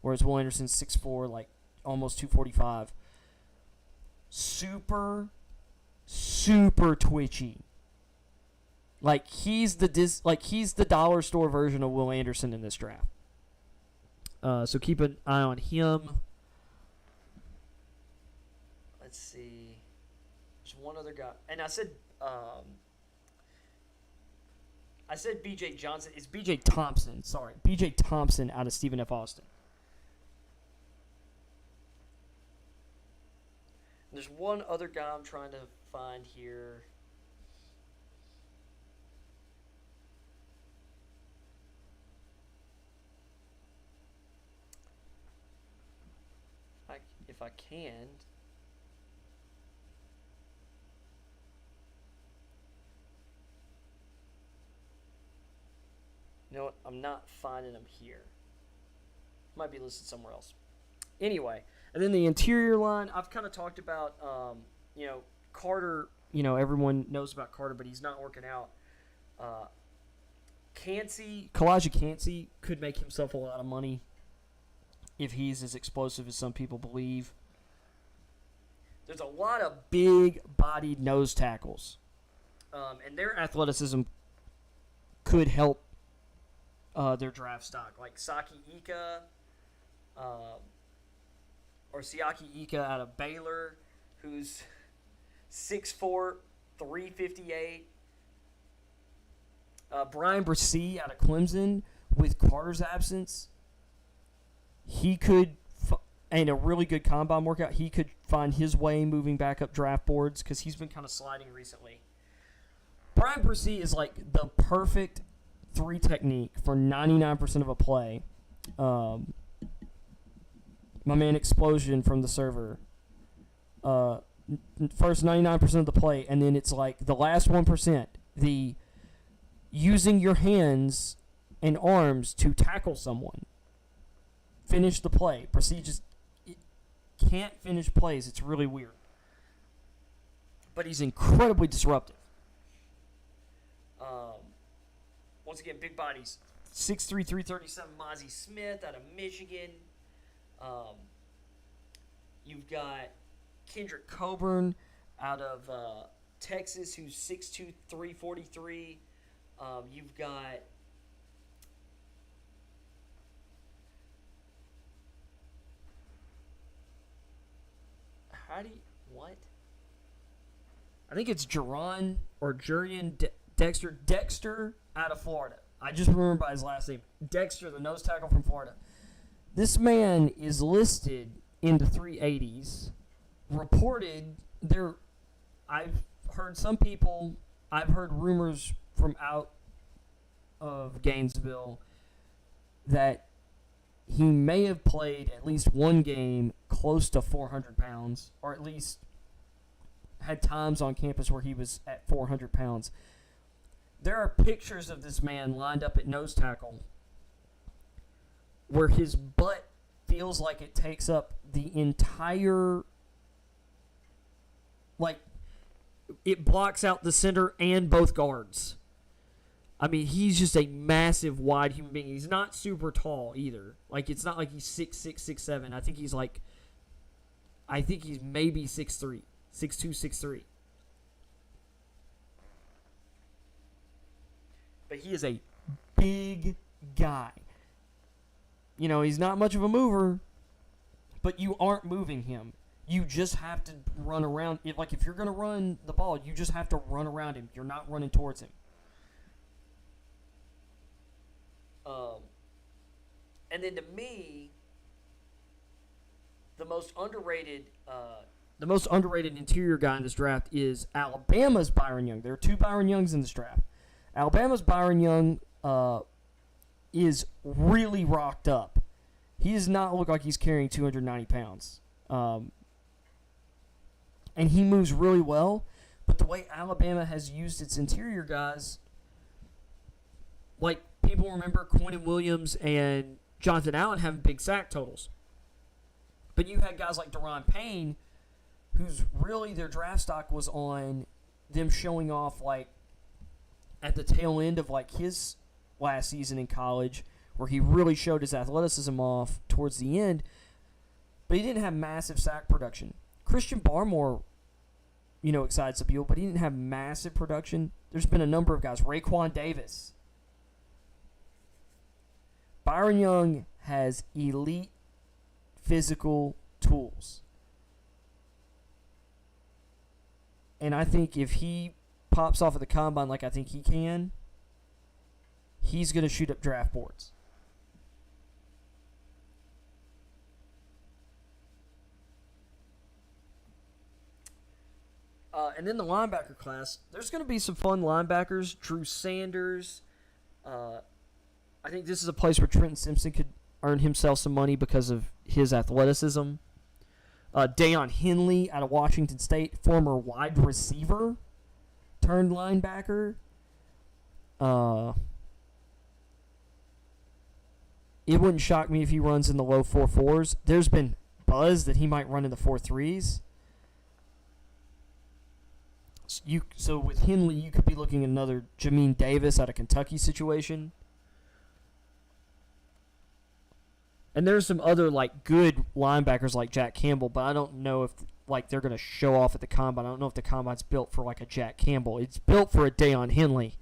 whereas Will Anderson's 6'4", like, almost 245. Super, super twitchy. Like, he's the dollar store version of Will Anderson in this draft. So keep an eye on him. Let's see. There's one other guy. And I said B.J. Johnson. It's B.J. Thompson. Sorry. B.J. Thompson out of Stephen F. Austin. There's one other guy I'm trying to find here. If I can. You know what? I'm not finding them here. Might be listed somewhere else. Anyway, and then the interior line, I've kind of talked about, Carter. Everyone knows about Carter, but he's not working out. Kalijah Cansey could make himself a lot of money if he's as explosive as some people believe. There's a lot of big-bodied nose tackles. And their athleticism could help their draft stock. Like Siaki Ika out of Baylor, who's 6'4", 358. Brian Bresee out of Clemson, with Carter's absence, he could, and a really good combine workout, he could find his way moving back up draft boards because he's been kind of sliding recently. Brian Bresee is like the perfect 3 technique for 99% of a play. My man Explosion from the server. First 99% of the play, and then it's like the last 1%, the using your hands and arms to tackle someone. Finish the play. Bresee just can't finish plays. It's really weird. But he's incredibly disruptive. Once again, big bodies. 6'3", 337, Mozzie Smith out of Michigan. You've got Kendrick Coburn out of Texas, who's 6'2", 343. You've got what? I think it's Dexter out of Florida. I just remember by his last name. Dexter, the nose tackle from Florida. This man is listed in the 380s. Reported there. I've heard rumors from out of Gainesville that he may have played at least one game close to 400 pounds, or at least had times on campus where he was at 400 pounds. There are pictures of this man lined up at nose tackle where his butt feels like it takes up the entire, like, it blocks out the center and both guards. I mean, he's just a massive, wide human being. He's not super tall either. Like, it's not like he's 6'6", 6'7". I think he's maybe 6'3", 6'2", 6'3". But he is a big guy. You know, he's not much of a mover, but you aren't moving him. You just have to run around. Like, if you're going to run the ball, you just have to run around him. You're not running towards him. And then to me, the most underrated interior guy in this draft is Alabama's Byron Young. There are two Byron Youngs in this draft. Alabama's Byron Young is really rocked up. He does not look like he's carrying 290 pounds. And he moves really well. But the way Alabama has used its interior guys, like, people remember Quentin Williams and Jonathan Allen having big sack totals. But you had guys like Daron Payne, who's really their draft stock was on them showing off, like, at the tail end of, like, his last season in college, where he really showed his athleticism off towards the end, but he didn't have massive sack production. Christian Barmore, you know, excites the people, but he didn't have massive production. There's been a number of guys. Raekwon Davis. Byron Young has elite physical tools. And I think if he pops off at the combine like I think he can, he's going to shoot up draft boards. And then the linebacker class, there's going to be some fun linebackers. Drew Sanders. I think this is a place where Trenton Simpson could earn himself some money because of his athleticism. Deion Henley out of Washington State, former wide receiver turned linebacker. It wouldn't shock me if he runs in the low 4.4s. There's been buzz that he might run in the 4.3s. So with Henley, you could be looking at another Jamin Davis out of Kentucky situation. And there's some other, like, good linebackers like Jack Campbell, but I don't know if, like, they're going to show off at the combine. I don't know if the combine's built for, like, a Jack Campbell. It's built for a Deion Henley.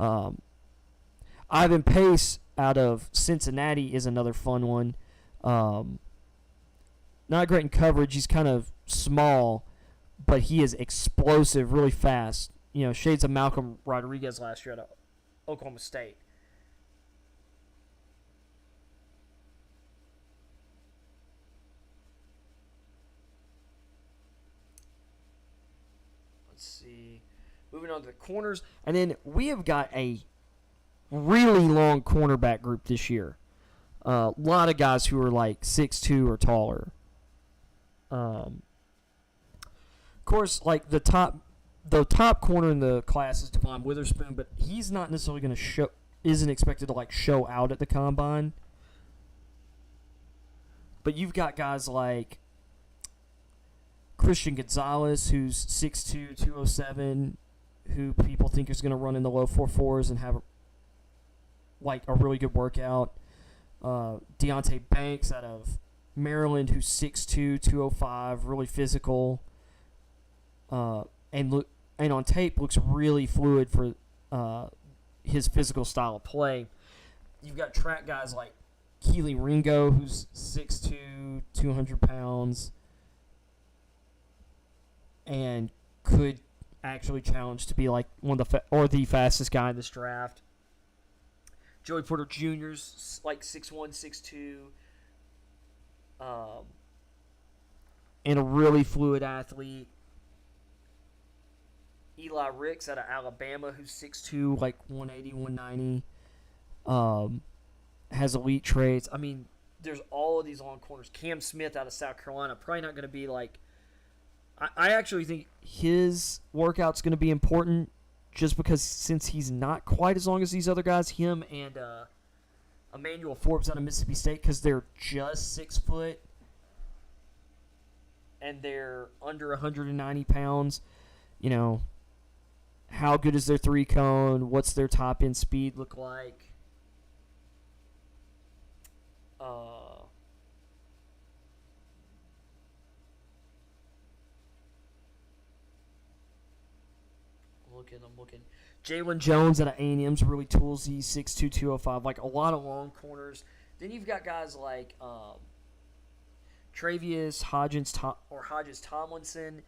Ivan Pace out of Cincinnati is another fun one. Not great in coverage. He's kind of small, but he is explosive, really fast. You know, shades of Malcolm Rodriguez last year out of Oklahoma State. Let's see. Moving on to the corners. And then we have got a really long cornerback group this year. A lot of guys who are like 6'2" or taller. Of course, like the top corner in the class is Devon Witherspoon, but he's not necessarily going to isn't expected to like show out at the combine. But you've got guys like Christian Gonzalez, who's 6'2", 207, who people think is going to run in the low 4.4s and have a really good workout. Deonte Banks out of Maryland, who's 6'2", 205, really physical. and on tape looks really fluid for his physical style of play. You've got track guys like Keely Ringo, who's 6'2", 200 pounds, and could actually challenge to be like one of the fastest guy in this draft. Joey Porter Jr.'s like 6'1", 6'2", and a really fluid athlete. Eli Ricks out of Alabama, who's 6'2", like 180, 190. Has elite traits. I mean, there's all of these long corners. Cam Smith out of South Carolina, probably not going to be like... I actually think his workout's going to be important just because since he's not quite as long as these other guys, him and Emmanuel Forbes out of Mississippi State, because they're just 6 foot and they're under 190 pounds, you know, how good is their 3-cone? What's their top-end speed look like? I'm looking. Jalen Jones out of A&M's really toolsy, 6'2", 205. Like, a lot of long corners. Then you've got guys like Travius Hodges Tomlinson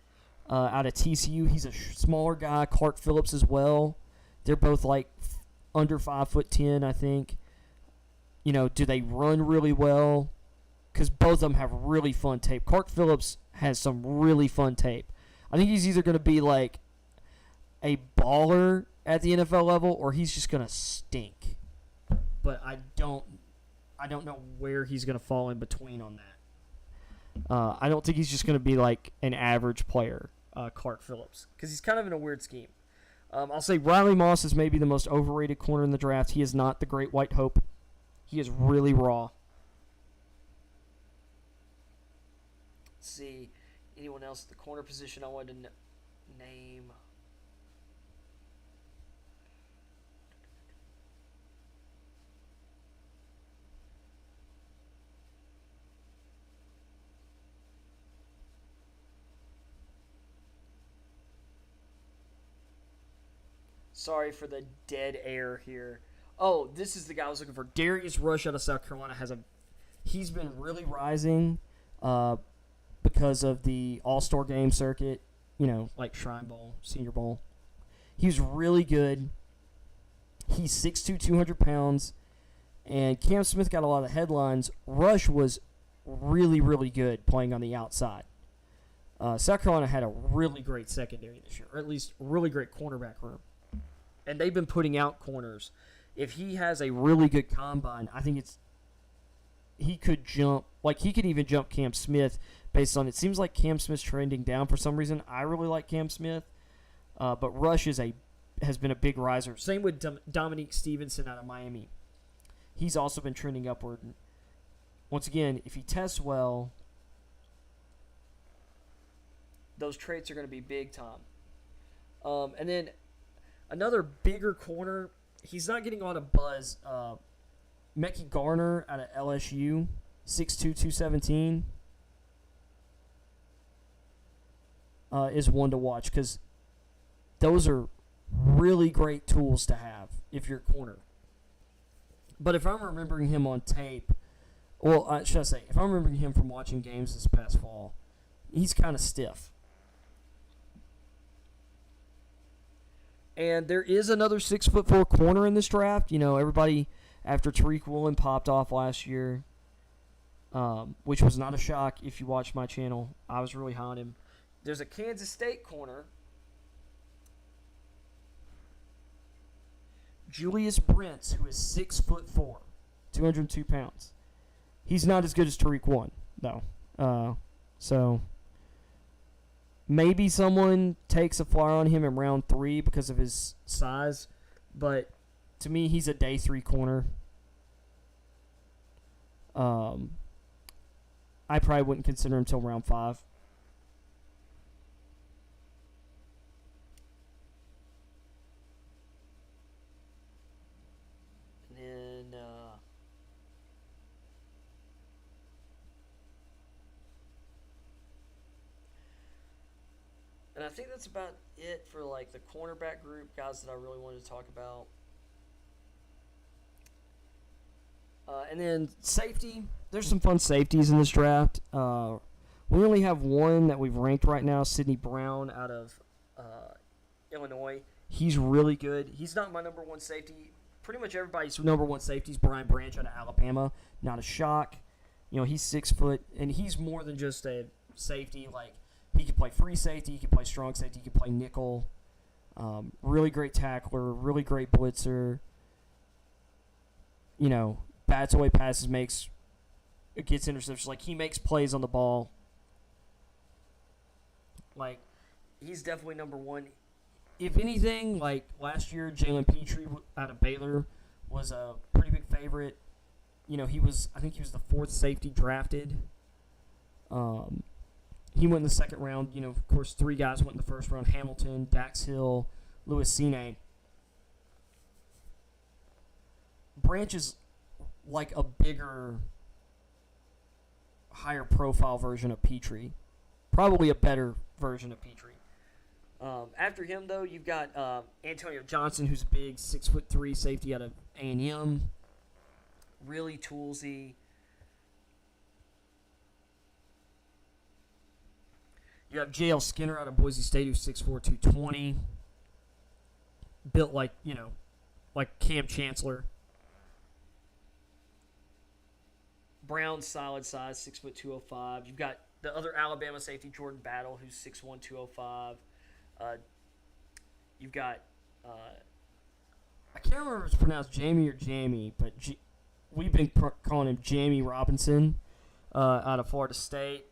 out of TCU. He's a smaller guy. Clark Phillips as well. They're both like under 5'10", I think. You know, do they run really well? Because both of them have really fun tape. Clark Phillips has some really fun tape. I think he's either going to be like a baller at the NFL level or he's just going to stink. But I don't know where he's going to fall in between on that. I don't think he's just going to be like an average player, Clark Phillips, because he's kind of in a weird scheme. I'll say Riley Moss is maybe the most overrated corner in the draft. He is not the great white hope. He is really raw. Let's see. Anyone else at the corner position I wanted to name? Sorry for the dead air here. Oh, this is the guy I was looking for. Darius Rush out of South Carolina he's been really rising because of the All-Star Game circuit, you know, like Shrine Bowl, Senior Bowl. He's really good. He's 6'2", 200 pounds, and Cam Smith got a lot of headlines. Rush was really, really good playing on the outside. South Carolina had a really great secondary this year, or at least a really great cornerback room. And they've been putting out corners. If he has a really good combine, I think he could jump. Like, he could even jump Cam Smith based on it. Seems like Cam Smith's trending down for some reason. I really like Cam Smith. But Rush has been a big riser. Same with Dominique Stevenson out of Miami. He's also been trending upward. Once again, if he tests well, those traits are going to be big time. And then another bigger corner, he's not getting a lot of buzz. Mekhi Garner out of LSU, 6'2", 217, is one to watch because those are really great tools to have if you're a corner. But if I'm remembering him on tape, should I say, if I'm remembering him from watching games this past fall, he's kind of stiff. And there is another 6'4" corner in this draft. You know, everybody after Tariq Woolen popped off last year, which was not a shock if you watched my channel. I was really high on him. There's a Kansas State corner, Julius Brents, who is 6'4", 202 pounds. He's not as good as Tariq Woolen, though. So maybe someone takes a flyer on him in round 3 because of his size, but to me, he's a day 3 corner. I probably wouldn't consider him until round 5. And then I think that's about it for like the cornerback group, guys that I really wanted to talk about. And then safety. There's some fun safeties in this draft. We only have one that we've ranked right now, Sidney Brown out of Illinois. He's really good. He's not my number one safety. Pretty much everybody's number one safety is Brian Branch out of Alabama. Not a shock. You know, he's 6 foot, and he's more than just a safety. Like, he can play free safety, he can play strong safety, he can play nickel. Really great tackler, really great blitzer. You know, bats away passes, gets interceptions. Like, he makes plays on the ball. Like, he's definitely number one. If anything, like last year, Jalen Petrie out of Baylor was a pretty big favorite. You know, I think he was the 4th safety drafted. He went in the 2nd round. You know, of course, 3 guys went in the 1st round: Hamilton, Dax Hill, Louis Cine. Branch is like a bigger, higher profile version of Petrie. Probably a better version of Petrie. After him, though, you've got Antonio Johnson, who's a big 6'3" safety out of A&M. Really toolsy. You have J.L. Skinner out of Boise State, who's 6'4", 220. Built like, you know, like Cam Chancellor. Brown, solid size, 6', 205. You've got the other Alabama safety, Jordan Battle, who's 6'1", 205. You've got, I can't remember if it's pronounced Jamie or Jamie, but we've been calling him Jamie Robinson out of Florida State.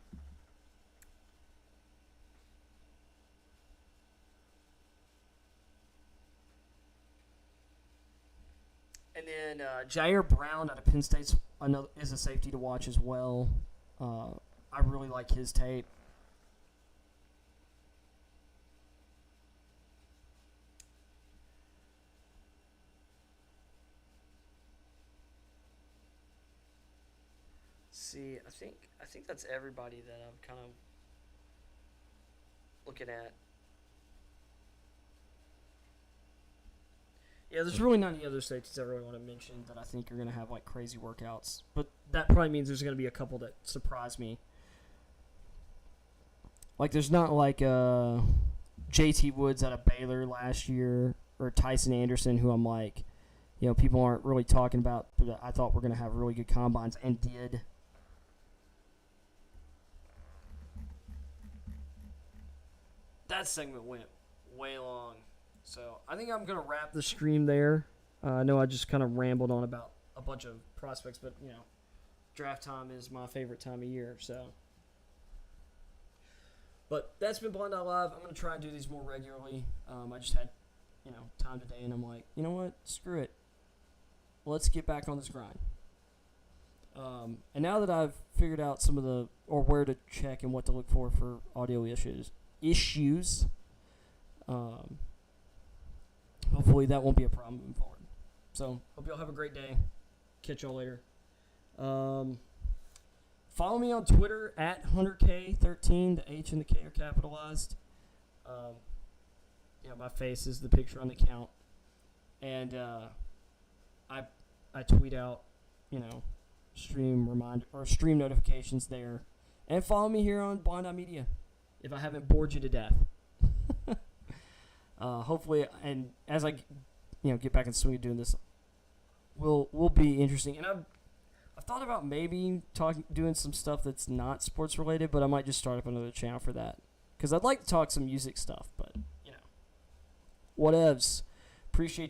And then Jair Brown out of Penn State is a safety to watch as well. I really like his tape. See, I think that's everybody that I'm kind of looking at. Yeah, there's really not any other safeties I really want to mention that I think are going to have like crazy workouts. But that probably means there's going to be a couple that surprise me. Like, there's not like J.T. Woods out of Baylor last year, or Tyson Anderson, who I'm like, you know, people aren't really talking about, but I thought were going to have really good combines and did. That segment went way long. So I think I'm going to wrap the stream there. I know I just kind of rambled on about a bunch of prospects, but, you know, draft time is my favorite time of year, so. But that's been Blind Eye Live. I'm going to try and do these more regularly. I just had, you know, time today, and I'm like, you know what? Screw it. Let's get back on this grind. And now that I've figured out some of the, or where to check and what to look for audio issues, hopefully that won't be a problem moving forward. So, hope y'all have a great day. Catch y'all later. Follow me on Twitter at HunterK13. The H and the K are capitalized. My face is the picture on the account. And I tweet out, you know, stream reminder or stream notifications there. And follow me here on Blind Eye Media if I haven't bored you to death. Hopefully, and as I, get back in the swing of doing this, will be interesting. And I've thought about maybe doing some stuff that's not sports related, but I might just start up another channel for that because I'd like to talk some music stuff. But whatevs. Appreciate